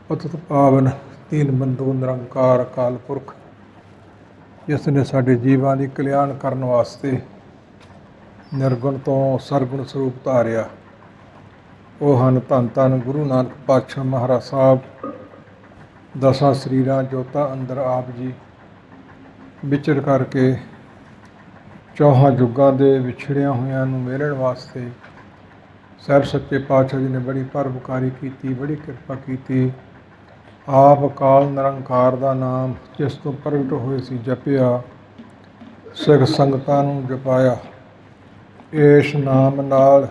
ਪਤਿਤ ਪਾਵਨ ਦੀਨ ਬੰਧੂ ਨਿਰੰਕਾਰ ਅਕਾਲ ਪੁਰਖ, ਜਿਸ ਨੇ ਸਾਡੇ ਜੀਵਾਂ ਦੀ ਕਲਿਆਣ ਕਰਨ ਵਾਸਤੇ ਨਿਰਗੁਣ ਤੋਂ ਸਰਗੁਣ ਸਰੂਪ ਧਾਰਿਆ। ਉਹ ਹਨ ਧੰਨ ਧੰਨ ਗੁਰੂ ਨਾਨਕ ਪਾਤਸ਼ਾਹ ਮਹਾਰਾਜ ਸਾਹਿਬ, ਦਸਾਂ ਸਰੀਰਾਂ ਜੋਤਾਂ ਅੰਦਰ ਆਪ ਜੀ ਵਿਚਰ ਕਰਕੇ ਚੌਹਾਂ ਯੁੱਗਾਂ ਦੇ ਵਿਛੜਿਆਂ ਹੋਇਆਂ ਨੂੰ ਮਿਲਣ ਵਾਸਤੇ ਸਾਹਿਬ ਸੱਚੇ ਪਾਤਸ਼ਾਹ ਜੀ ਨੇ ਬੜੀ ਪਰਉਪਕਾਰੀ ਕੀਤੀ, ਬੜੀ ਕਿਰਪਾ ਕੀਤੀ। ਆਪ ਅਕਾਲ ਨਿਰੰਕਾਰ ਦਾ ਨਾਮ ਜਿਸ ਤੋਂ ਪ੍ਰਗਟ ਹੋਏ ਸੀ ਜਪਿਆ, ਸਿੱਖ ਸੰਗਤਾਂ ਨੂੰ ਜਪਾਇਆ। ਇਸ ਨਾਮ ਨਾਲ,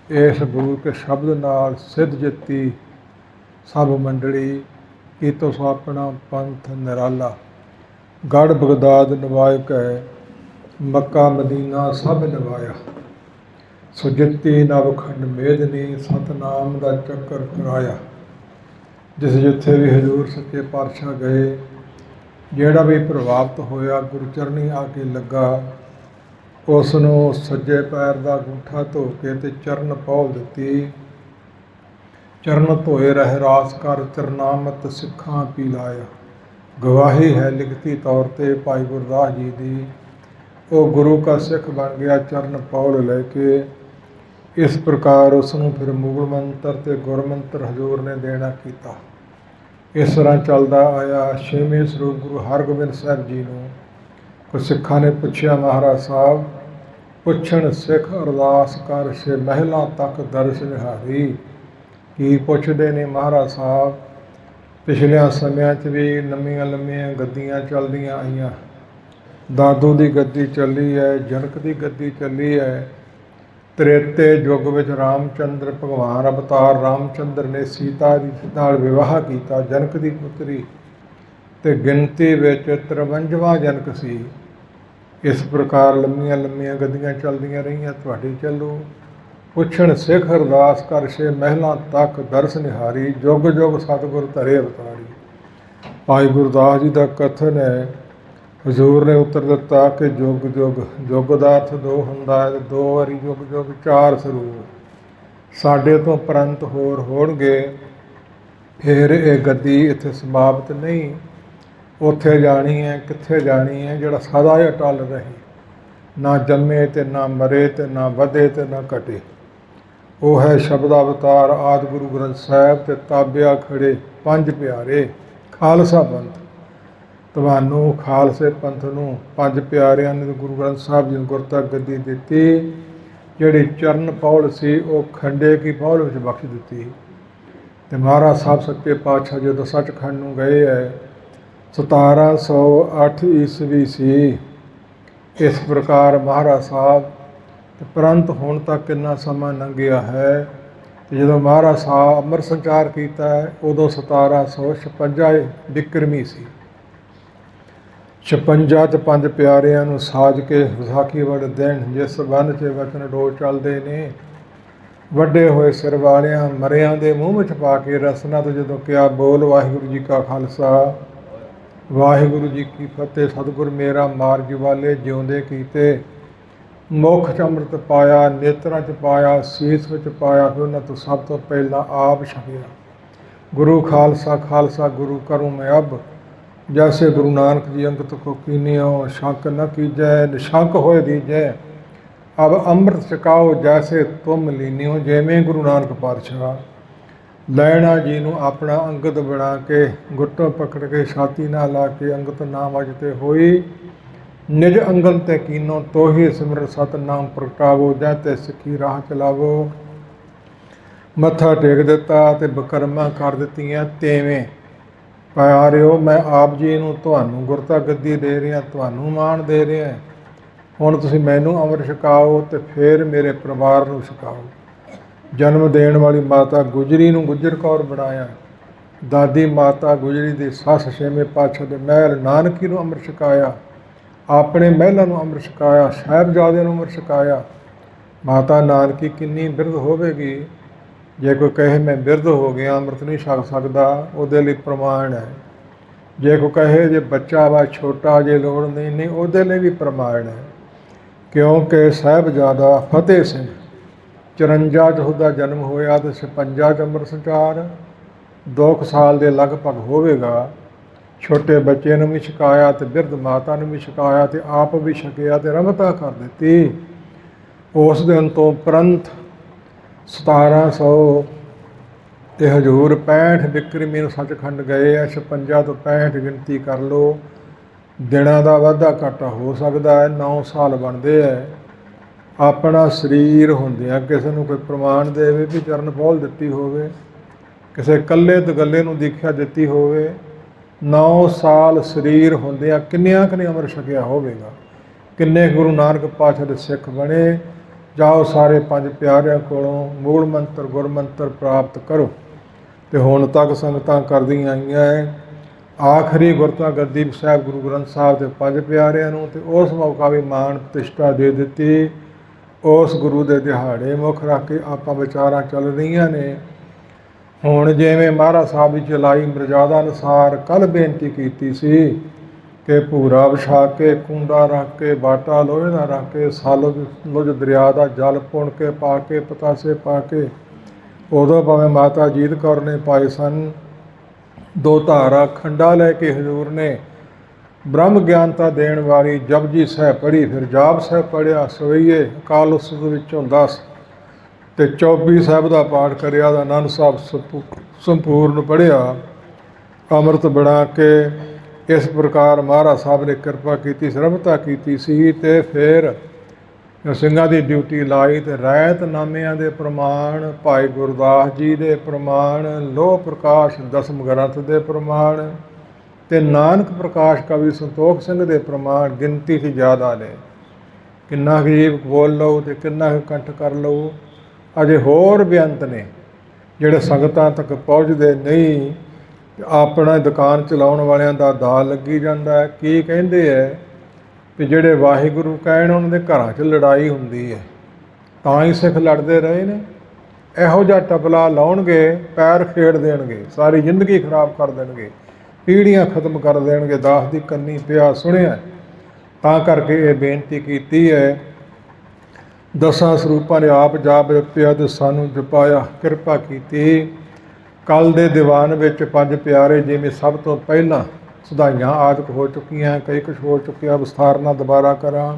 ਇਸ ਗੁਰੂ ਕੇ ਸ਼ਬਦ ਨਾਲ ਸਿੱਧ ਜਿੱਤੀ ਸਭ ਮੰਡਲੀ, ਕੀਤੋ ਸੋ ਆਪਣਾ ਪੰਥ ਨਿਰਾਲਾ। ਗੜ੍ਹ ਬਗਦਾਦ ਨਵਾਇਕ ਹੈ, ਮੱਕਾ ਮਦੀਨਾ ਸਭ ਨਵਾਇਆ। ਸੋ ਜਿੱਤੀ ਨਵਖੰਡ ਮੇਦਨੀ, ਸਤਨਾਮ ਦਾ ਚੱਕਰ ਕਰਾਇਆ। ਜਿਸ ਜਿੱਥੇ ਵੀ ਹਜ਼ੂਰ ਸੱਚੇ ਪਾਤਸ਼ਾਹ ਗਏ, ਜਿਹੜਾ ਵੀ ਪ੍ਰਭਾਵਿਤ ਹੋਇਆ ਗੁਰੂ ਚਰਨੀ ਆ ਕੇ ਲੱਗਾ, ਉਸ ਨੂੰ ਸੱਜੇ ਪੈਰ ਦਾ ਅੰਗੂਠਾ ਧੋ ਕੇ ਤੇ ਚਰਨ ਪੌਲ ਦਿੱਤੀ। ਚਰਨ ਧੋਏ ਰਹਿ ਰਾਸ ਕਰ, ਚਰਨਾਮਤ ਸਿੱਖਾਂ ਪੀ ਲਾਇਆ। ਗਵਾਹੀ ਹੈ ਲਿਖਤੀ ਤੌਰ 'ਤੇ ਭਾਈ ਗੁਰਦਾਸ ਜੀ ਦੀ। ਉਹ ਗੁਰੂ ਕਾ ਸਿੱਖ ਬਣ ਗਿਆ ਚਰਨ ਪੌਲ ਲੈ ਕੇ। ਇਸ ਪ੍ਰਕਾਰ ਉਸ ਨੂੰ ਫਿਰ ਮੂਲ ਮੰਤਰ ਤੇ ਗੁਰਮੰਤਰ ਹਜ਼ੂਰ ਨੇ ਦੇਣਾ ਕੀਤਾ। ਇਸ ਤਰ੍ਹਾਂ ਚੱਲਦਾ ਆਇਆ। ਛੇਵੇਂ ਸਰੂਪ ਗੁਰੂ ਹਰਗੋਬਿੰਦ ਸਾਹਿਬ ਜੀ ਨੂੰ ਕੁਝ ਸਿੱਖਾਂ ਨੇ ਪੁੱਛਿਆ, ਮਹਾਰਾਜ ਸਾਹਿਬ ਪੁੱਛਣ ਸਿੱਖ ਅਰਦਾਸ ਕਰ, ਸੇ ਮਹਿਲਾਂ ਤੱਕ ਦਰਸ ਨਿਹਾਰੀ। ਕੀ ਪੁੱਛਦੇ ਨੇ ਮਹਾਰਾਜ ਸਾਹਿਬ? ਪਿਛਲਿਆਂ ਸਮਿਆਂ 'ਚ ਵੀ ਲੰਮੀਆਂ ਲੰਮੀਆਂ ਗੱਦੀਆਂ ਚੱਲਦੀਆਂ ਆਈਆਂ। ਦਾਦੂ ਦੀ ਗੱਦੀ ਚੱਲੀ ਹੈ, ਜਨਕ ਦੀ ਗੱਦੀ ਚੱਲੀ ਹੈ। ਤ੍ਰੇਤੇ ਯੁੱਗ ਵਿੱਚ ਰਾਮਚੰਦਰ ਭਗਵਾਨ ਅਵਤਾਰ ਰਾਮਚੰਦਰ ਨੇ ਸੀਤਾ ਜੀ ਨਾਲ ਵਿਵਾਹ ਕੀਤਾ, ਜਨਕ ਦੀ ਪੁੱਤਰੀ, ਅਤੇ ਗਿਣਤੀ ਵਿੱਚ 53ਵਾਂ ਜਨਕ ਸੀ। ਇਸ ਪ੍ਰਕਾਰ ਲੰਮੀਆਂ ਲੰਮੀਆਂ ਗੱਦੀਆਂ ਚੱਲਦੀਆਂ ਰਹੀਆਂ। ਤੁਹਾਡੀ ਚੱਲੂ। ਪੁੱਛਣ ਸਿੱਖ ਅਰਦਾਸ ਕਰ, ਸੇ ਮਹਿਲਾਂ ਤੱਕ ਦਰਸ ਨਿਹਾਰੀ। ਜੁਗ ਜੁਗ ਸਤਿਗੁਰ ਧਰੇ ਅਵਤਾਰੀ। ਭਾਈ ਗੁਰਦਾਸ ਜੀ ਦਾ ਕਥਨ ਹੈ, ਹਜ਼ੂਰ ਨੇ ਉੱਤਰ ਦਿੱਤਾ ਕਿ ਜੁਗ ਜੁਗ, ਜੁਗ ਦਾ ਅਰਥ ਦੋ ਹੁੰਦਾ ਹੈ, ਦੋ ਵਾਰੀ ਜੁਗ ਜੁਗ, ਚਾਰ ਸਰੂਪ। ਸਾਡੇ ਤੋਂ ਪ੍ਰੰਤ ਹੋਰ ਹੋਣਗੇ। ਫਿਰ ਇਹ ਗੱਦੀ ਇੱਥੇ ਸਮਾਪਤ ਨਹੀਂ, ਉੱਥੇ ਜਾਣੀ ਹੈ। ਕਿੱਥੇ ਜਾਣੀ ਹੈ? ਜਿਹੜਾ ਸਦਾ ਹੀ ਅਟਲ ਰਹੇ, ਨਾ ਜੰਮੇ ਤੇ ਨਾ ਮਰੇ ਤੇ ਨਾ ਵਧੇ ਤੇ ਨਾ ਘਟੇ। ਉਹ ਹੈ ਸ਼ਬਦ ਅਵਤਾਰ ਆਦਿ ਗੁਰੂ ਗ੍ਰੰਥ ਸਾਹਿਬ ਤੇ ਤਾਬਿਆ ਖੜੇ ਪੰਜ ਪਿਆਰੇ ਖਾਲਸਾ ਪੰਥ। ਤੁਹਾਨੂੰ ਖਾਲਸੇ ਪੰਥ ਨੂੰ ਪੰਜ ਪਿਆਰਿਆਂ ਨੇ ਗੁਰੂ ਗ੍ਰੰਥ ਸਾਹਿਬ ਜੀ ਨੂੰ ਗੁਰਤਾ ਗੱਦੀ ਦਿੱਤੀ। ਜਿਹੜੀ ਚਰਨ ਪੌਲ ਸੀ ਉਹ ਖੰਡੇ ਕੀ ਪੌਲ ਵਿੱਚ ਬਖਸ਼ ਦਿੱਤੀ। ਅਤੇ ਮਹਾਰਾਜ ਸਾਹਿਬ ਸੱਚੇ ਪਾਤਸ਼ਾਹ ਜਦੋਂ ਸੱਚਖੰਡ ਨੂੰ ਗਏ ਹੈ, 1708 ਈਸਵੀ ਸੀ। ਇਸ ਪ੍ਰਕਾਰ ਮਹਾਰਾਜ ਸਾਹਿਬ ਤੇ ਪ੍ਰੰਤ ਹੁਣ ਤੱਕ ਕਿੰਨਾ ਸਮਾਂ ਲੰਘਿਆ ਹੈ। ਅਤੇ ਜਦੋਂ ਮਹਾਰਾਜ ਸਾਹਿਬ ਅੰਮ੍ਰਿਤ ਸੰਚਾਰ ਕੀਤਾ ਹੈ, ਉਦੋਂ 1756 ਬਿਕਰਮੀ ਸੀ। 56 ਤੇ ਪੰਜ ਪਿਆਰਿਆਂ ਨੂੰ ਸਾਜ ਕੇ ਵਿਸਾਖੀ ਵਾਲੇ ਦਿਨ ਜਿਸ ਬੰਨ 'ਚ ਵਚਨ ਡੋਲ ਚੱਲਦੇ ਨੇ, ਵੱਡੇ ਹੋਏ ਸਿਰ ਵਾਲਿਆਂ ਮਰਿਆਂ ਦੇ ਮੂੰਹ ਵਿੱਚ ਪਾ ਕੇ ਰਸਨਾ ਤੋਂ ਜਦੋਂ ਕਿਹਾ, ਬੋਲ ਵਾਹਿਗੁਰੂ ਜੀ ਕਾ ਖਾਲਸਾ ਵਾਹਿਗੁਰੂ ਜੀ ਕੀ ਫਤਿਹ। ਸਤਿਗੁਰ ਮੇਰਾ ਮਾਰਗ ਵਾਲੇ ਜਿਉਂਦੇ ਕੀਤੇ। ਮੁੱਖ 'ਚ ਅੰਮ੍ਰਿਤ ਪਾਇਆ, ਨੇਤਰਾਂ 'ਚ ਪਾਇਆ, ਸੀਸ ਵਿੱਚ ਪਾਇਆ। ਫਿਰ ਉਹਨਾਂ ਤੋਂ ਸਭ ਤੋਂ ਪਹਿਲਾਂ ਆਪ ਛਕਿਆ। ਗੁਰੂ ਖਾਲਸਾ ਖਾਲਸਾ ਗੁਰੂ ਕਰੂੰ ਮੈਂ ਅਬ, ਜੈਸੇ ਗੁਰੂ ਨਾਨਕ ਜੀ ਅੰਗਤ ਕੋ ਕੀਨਿਓ, ਸ਼ੰਕ ਨ ਕੀਜੈ ਨਿਸ਼ੰਕ ਹੋਏ ਦੀਜੈ। ਅਬ ਅੰਮ੍ਰਿਤ ਛਕਾਓ ਜੈਸੇ ਤੁਮ ਲੀਨਿਓ। ਜਿਵੇਂ ਗੁਰੂ ਨਾਨਕ ਪਾਤਸ਼ਾਹ ਲੈਣਾ ਜੀ ਨੂੰ ਆਪਣਾ ਅੰਗਤ ਬਣਾ ਕੇ, ਗੁੱਟੋਂ ਪਕੜ ਕੇ, ਛਾਤੀ ਨਾਲ ਲਾ ਕੇ, ਅੰਗਤ ਨਾਮ ਅਜ ਤੇ ਹੋਈ। ਨਿਜ ਅੰਗਨ ਤੇ ਕੀਨੋ, ਤੋਹੀ ਸਿਮਰਨ ਸਤਨਾਮ ਪ੍ਰਗਟਾਵੋ। ਜੈ ਤੇ ਸਿੱਖੀ ਰਾਹ ਚਲਾਵੋ। ਮੱਥਾ ਟੇਕ ਦਿੱਤਾ ਅਤੇ ਬਕਰਮਾਂ ਕਰ ਦਿੱਤੀਆਂ। ਤੇਵੇਂ ਪਿਆਰਿਓ, ਮੈਂ ਆਪ ਜੀ ਨੂੰ ਤੁਹਾਨੂੰ ਗੁਰਤਾ ਗੱਦੀ ਦੇ ਰਿਹਾ, ਤੁਹਾਨੂੰ ਮਾਣ ਦੇ ਰਿਹਾ। ਹੁਣ ਤੁਸੀਂ ਮੈਨੂੰ ਅੰਮ੍ਰਿਤ ਛਕਾਓ ਅਤੇ ਫਿਰ ਮੇਰੇ ਪਰਿਵਾਰ ਨੂੰ ਛਕਾਓ। ਜਨਮ ਦੇਣ ਵਾਲੀ ਮਾਤਾ ਗੁਜਰੀ ਨੂੰ ਗੁੱਜਰ ਕੌਰ ਬਣਾਇਆ। ਦਾਦੀ ਮਾਤਾ ਗੁਜਰੀ ਦੀ ਸੱਸ ਛੇਵੇਂ ਪਾਤਸ਼ਾਹ ਦੇ ਮਹਿਲ ਨਾਨਕੀ ਨੂੰ ਅੰਮ੍ਰਿਤ ਛਕਾਇਆ। ਆਪਣੇ ਮਹਿਲਾਂ ਨੂੰ ਅੰਮ੍ਰਿਤ ਛਕਾਇਆ। ਸਾਹਿਬਜ਼ਾਦਿਆਂ ਨੂੰ ਅੰਮ੍ਰਿਤ ਛਕਾਇਆ। ਮਾਤਾ ਨਾਨਕੀ ਕਿੰਨੀ ਬਿਰਧ ਹੋਵੇਗੀ। ਜੇ ਕੋਈ ਕਹੇ ਮੈਂ ਬਿਰਧ ਹੋ ਗਿਆ, ਅੰਮ੍ਰਿਤ ਨਹੀਂ ਛਕ ਸਕਦਾ, ਉਹਦੇ ਲਈ ਪ੍ਰਮਾਣ ਹੈ। ਜੇ ਕੋਈ ਕਹੇ ਜੇ ਬੱਚਾ ਵਾ ਛੋਟਾ, ਜੇ ਲੋੜ ਨਹੀਂ, ਉਹਦੇ ਲਈ ਵੀ ਪ੍ਰਮਾਣ ਹੈ। ਕਿਉਂਕਿ ਸਾਹਿਬਜ਼ਾਦਾ ਫਤਿਹ ਸਿੰਘ 54 'ਚ ਉਹਦਾ ਜਨਮ ਹੋਇਆ ਅਤੇ 56 'ਚ ਅੰਮ੍ਰਿਤ ਸੰਚਾਰ। 2 ਸਾਲ ਦੇ ਲਗਭਗ ਹੋਵੇਗਾ। ਛੋਟੇ ਬੱਚੇ ਨੂੰ ਵੀ ਛਕਾਇਆ ਤੇ ਬਿਰਧ ਮਾਤਾ ਨੂੰ ਵੀ ਛਕਾਇਆ ਤੇ ਆਪ ਵੀ ਛਕਿਆ ਤੇ ਰਮਤਾ ਕਰ ਦਿੱਤੀ। ਉਸ ਦਿਨ ਤੋਂ ਉਪਰੰਤ 1700 ਤੇ ਹਜ਼ੂਰ 65 ਬਿਕਰਮੀ ਨੂੰ ਸੱਚਖੰਡ ਗਏ ਆ। 56 ਤੋਂ 65 ਗਿਣਤੀ ਕਰ ਲਓ, ਦਿਨਾਂ ਦਾ ਵਾਧਾ ਘਾਟਾ ਹੋ ਸਕਦਾ ਹੈ। 9 ਸਾਲ ਬਣਦੇ ਹੈ। ਆਪਣਾ ਸਰੀਰ ਹੁੰਦਿਆਂ ਕਿਸੇ ਨੂੰ ਕੋਈ ਪ੍ਰਮਾਣ ਦੇਵੇ ਵੀ ਚਰਨ ਫੋਲ ਦਿੱਤੀ ਹੋਵੇ, ਕਿਸੇ ਇਕੱਲੇ ਦਗੱਲੇ ਨੂੰ ਦੀਖਿਆ ਦਿੱਤੀ ਹੋਵੇ, 9 ਸਾਲ ਸਰੀਰ ਹੁੰਦਿਆਂ ਕਿੰਨਿਆਂ ਕੁ ਨੇ ਅੰਮ੍ਰਿਤ ਛਕਿਆ ਹੋਵੇਗਾ, ਕਿੰਨੇ ਗੁਰੂ ਨਾਨਕ ਪਾਤਸ਼ਾਹ ਦੇ ਸਿੱਖ ਬਣੇ। ਜਾਓ ਸਾਰੇ 5 ਪਿਆਰਿਆਂ ਕੋਲੋਂ ਮੂਲ ਮੰਤਰ ਗੁਰਮੰਤਰ ਪ੍ਰਾਪਤ ਕਰੋ। ਤੇ ਹੁਣ ਤੱਕ ਸੰਗਤਾਂ ਕਰਦੀਆਂ ਆਈਆਂ ਹੈ। ਆਖਰੀ ਗੁਰਤਾ ਗੱਦੀ ਸਾਹਿਬ ਗੁਰੂ ਗ੍ਰੰਥ ਸਾਹਿਬ ਦੇ 5 ਪਿਆਰਿਆਂ ਨੂੰ, ਤੇ ਉਸ ਮੌਕਾ ਵੀ ਮਾਣ ਪ੍ਰਤਿਸ਼ਠਾ ਦੇ ਦਿੱਤੀ। ਉਸ ਗੁਰੂ ਦੇ ਦਿਹਾੜੇ ਮੁੱਖ ਰੱਖ ਕੇ ਆਪਾਂ ਵਿਚਾਰਾਂ ਚੱਲ ਰਹੀਆਂ ਨੇ। ਹੁਣ ਜਿਵੇਂ ਮਹਾਰਾਜ ਸਾਹਿਬ ਦੀ ਚਲਾਈ ਮਰਜ਼ਾਦਾ ਅਨੁਸਾਰ ਕੱਲ੍ਹ ਬੇਨਤੀ ਕੀਤੀ ਸੀ ਕਿ ਭੂਰਾ ਵਿਛਾ ਕੇ, ਕੁੰਡਾ ਰੱਖ ਕੇ, ਬਾਟਾ ਲੋਹੇ ਦਾ ਰੱਖ ਕੇ, ਲੁਜ ਦਰਿਆ ਦਾ ਜਲ ਪੁਣ ਕੇ ਪਾ ਕੇ, ਪਤਾਸੇ ਪਾ ਕੇ, ਉਦੋਂ ਭਾਵੇਂ ਮਾਤਾ ਜੀਤ ਕੌਰ ਨੇ ਪਾਏ ਸਨ। 2 ਧਾਰਾ ਖੰਡਾ ਲੈ ਕੇ ਹਜ਼ੂਰ ਨੇ ਬ੍ਰਹਮ ਗਿਆਨਤਾ ਦੇਣ ਵਾਲੀ ਜਪਜੀ ਸਾਹਿਬ ਪੜ੍ਹੀ, ਫਿਰ ਜਾਪ ਸਾਹਿਬ ਪੜ੍ਹਿਆ, ਸਵਈਏ ਅਕਾਲ ਉਸਤ ਵਿੱਚੋਂ 10 ਤੇ 24 ਸਾਹਿਬ ਦਾ ਪਾਠ ਕਰਿਆ, ਦਾ ਆਨੰਦ ਸਾਹਿਬ ਸੰਪੂਰਨ ਪੜ੍ਹਿਆ, ਅੰਮ੍ਰਿਤ ਬਣਾ ਕੇ। ਇਸ ਪ੍ਰਕਾਰ ਮਹਾਰਾਜ ਸਾਹਿਬ ਨੇ ਕਿਰਪਾ ਕੀਤੀ, ਸਰਬਤਾ ਕੀਤੀ ਸੀ। ਤੇ ਫਿਰ ਸਿੰਘਾਂ ਦੀ ਡਿਊਟੀ ਲਾਈ ਤੇ ਰਹਿਤਨਾਮਿਆਂ ਦੇ ਪ੍ਰਮਾਣ, ਭਾਈ ਗੁਰਦਾਸ ਜੀ ਦੇ ਪ੍ਰਮਾਣ, ਲੋਹ ਪ੍ਰਕਾਸ਼ 10ਮ ਗ੍ਰੰਥ ਦੇ ਪ੍ਰਮਾਣ ਤੇ ਨਾਨਕ ਪ੍ਰਕਾਸ਼ ਕਵੀ ਸੰਤੋਖ ਸਿੰਘ ਦੇ ਪ੍ਰਮਾਣ ਗਿਣਤੀ 'ਚ ਜ਼ਿਆਦਾ ਨੇ। ਕਿੰਨਾ ਕੁ ਜੀਵ ਬੋਲ ਲਓ ਤੇ ਕਿੰਨਾ ਕੁ ਕੰਠ ਕਰ ਲਓ। ਅਜੇ ਹੋਰ ਬੇਅੰਤ ਨੇ ਜਿਹੜੇ ਸੰਗਤਾਂ ਤੱਕ ਪਹੁੰਚਦੇ ਨਹੀਂ। ਆਪਣਾ ਦੁਕਾਨ ਚਲਾਉਣ ਵਾਲਿਆਂ ਦਾ ਦਾ ਲੱਗੀ ਜਾਂਦਾ ਹੈ। ਕੀ ਕਹਿੰਦੇ ਹੈ ਵੀ ਜਿਹੜੇ ਵਾਹਿਗੁਰੂ ਕਹਿਣ ਉਹਨਾਂ ਦੇ ਘਰਾਂ 'ਚ ਲੜਾਈ ਹੁੰਦੀ ਹੈ, ਤਾਂ ਹੀ ਸਿੱਖ ਲੜਦੇ ਰਹੇ ਨੇ। ਇਹੋ ਜਿਹਾ ਟਪਲਾ ਲਾਉਣਗੇ, ਪੈਰ ਖੇਡ ਦੇਣਗੇ, ਸਾਰੀ ਜ਼ਿੰਦਗੀ ਖਰਾਬ ਕਰ ਦੇਣਗੇ, ਪੀੜ੍ਹੀਆਂ ਖਤਮ ਕਰ ਦੇਣਗੇ। ਦਾਸ ਦੀ ਕੰਨੀ ਪਿਆ ਸੁਣਿਆ। ਤਾਂ ਕਰਕੇ ਇਹ ਬੇਨਤੀ ਕੀਤੀ ਹੈ। 10 ਸਰੂਪਾਂ ਨੇ ਆਪ ਜਾਪ ਜਪਿਆ ਤੇ ਸਾਨੂੰ ਜਪਾਇਆ, ਕਿਰਪਾ ਕੀਤੀ। ਕੱਲ ਦੇ ਦੀਵਾਨ ਵਿੱਚ 5 ਪਿਆਰੇ ਜਿਵੇਂ ਸਭ ਤੋਂ ਪਹਿਲਾਂ ਸੁਧਾਈਆਂ ਆਦਿਕ ਹੋ ਚੁੱਕੀਆਂ, ਕਈ ਕੁਛ ਹੋ ਚੁੱਕਿਆ, ਵਿਸਥਾਰ ਨਾਲ ਦੁਬਾਰਾ ਕਰਾਂ।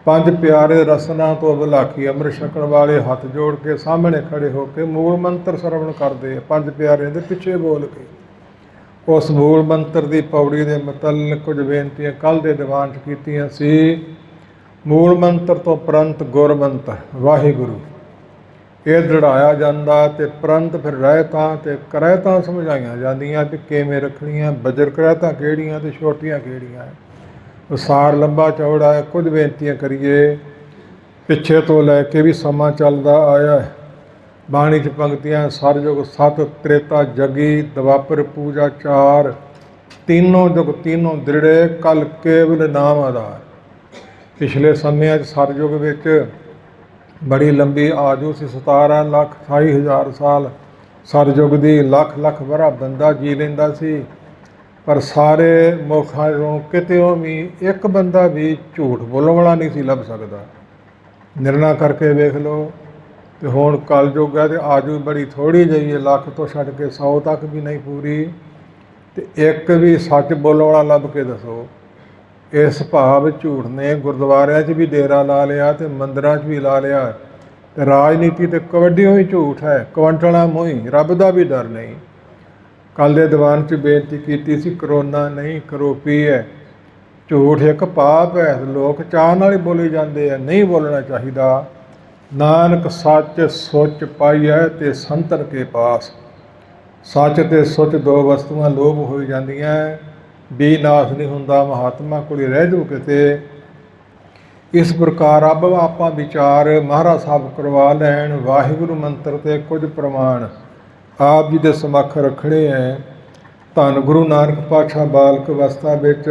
5 ਪਿਆਰੇ ਰਸਨਾ ਤੋਂ ਵਿਲਾਖੀ ਅੰਮ੍ਰਿਤ ਛਕਣ ਵਾਲੇ ਹੱਥ ਜੋੜ ਕੇ ਸਾਹਮਣੇ ਖੜੇ ਹੋ ਕੇ ਮੂਲ ਮੰਤਰ ਸਰਵਣ ਕਰਦੇ। 5 ਪਿਆਰਿਆਂ ਦੇ ਪਿੱਛੇ ਬੋਲ ਕੇ ਉਸ ਮੂਲ ਮੰਤਰ ਦੀ ਪੌੜੀ ਦੇ ਮੁਤਲਕ ਕੁਝ ਬੇਨਤੀਆਂ ਕੱਲ੍ਹ ਦੇ ਦੀਵਾਨ 'ਚ ਕੀਤੀਆਂ ਸੀ। ਮੂਲ ਮੰਤਰ ਤੋਂ ਪ੍ਰੰਤ ਗੁਰਮੰਤਰ ਵਾਹਿਗੁਰੂ ਇਹ ਦ੍ਰਿੜਾਇਆ ਜਾਂਦਾ, ਤੇ ਪ੍ਰੰਤ ਫਿਰ ਰਹਿਤਾਂ ਤੇ ਕਰਹਿਤਾਂ ਸਮਝਾਈਆਂ ਜਾਂਦੀਆਂ ਵੀ ਕਿਵੇਂ ਰੱਖਣੀਆਂ, ਬਜਰ ਕਰਹਿਤਾਂ ਕਿਹੜੀਆਂ ਤੇ ਛੋਟੀਆਂ ਕਿਹੜੀਆਂ। ਵਿਸਾਰ ਲੰਬਾ ਚੌੜਾ ਹੈ। ਕੁਝ ਬੇਨਤੀਆਂ ਕਰੀਏ। ਪਿੱਛੇ ਤੋਂ ਲੈ ਕੇ ਵੀ ਸਮਾਂ ਚੱਲਦਾ ਆਇਆ ਹੈ। ਬਾਣੀ 'ਚ ਪੰਕਤੀਆਂ ਸਰਯੁਗ 7 ਤ੍ਰੇਤਾ ਜਗੀ ਦਵਾਪਰ ਪੂਜਾ 4 तीनों जुग तीनों दृढ़े कल केवल नाम आधार। पिछले समय सरयुग विच बड़ी लंबी आजू सी 17,28,000 साल सरयुग की लख लख वरा बंदा जी लेंदा सी, पर सारे मुखां चों कितों भी एक बंदा भी झूठ बोलण वाला नहीं सी लभ सकदा। निर्णय करके वेख लो तो हुण कलयुग है तो आजू बड़ी थोड़ी जी है, लख तो छड्ड के 100 तक भी नहीं पूरी, तो एक भी सच बोलण वाला लभ के दसो। इस भाव झूठ ने गुरुद्वारियां 'च भी डेरा ला लिया तो मंदिरां 'च भी ला लिया। तो राजनीति तो कवड्डी होई झूठ है, कवंटला मोही, रब का भी डर नहीं। कल के दीवान 'च बेनती की सी करोना नहीं करोपी है, झूठ एक पाप है, लोग चाह नाल ही बोली जाते हैं, नहीं बोलना चाहिए। नानक सच सुच पाई है ते संतन के पास। सच ते सुच दो वस्तुआं लोभ हो जांदियां, भी नाश नहीं हुंदा, महात्मा कोल रह जू किते। इस प्रकार अब आपां विचार महाराज साहब करवा लैण। वाहिगुरू मंत्र ते कुछ प्रमाण आप जी दे समक्ष रखने हैं। धन गुरु नानक पातशाह बालक अवस्था विच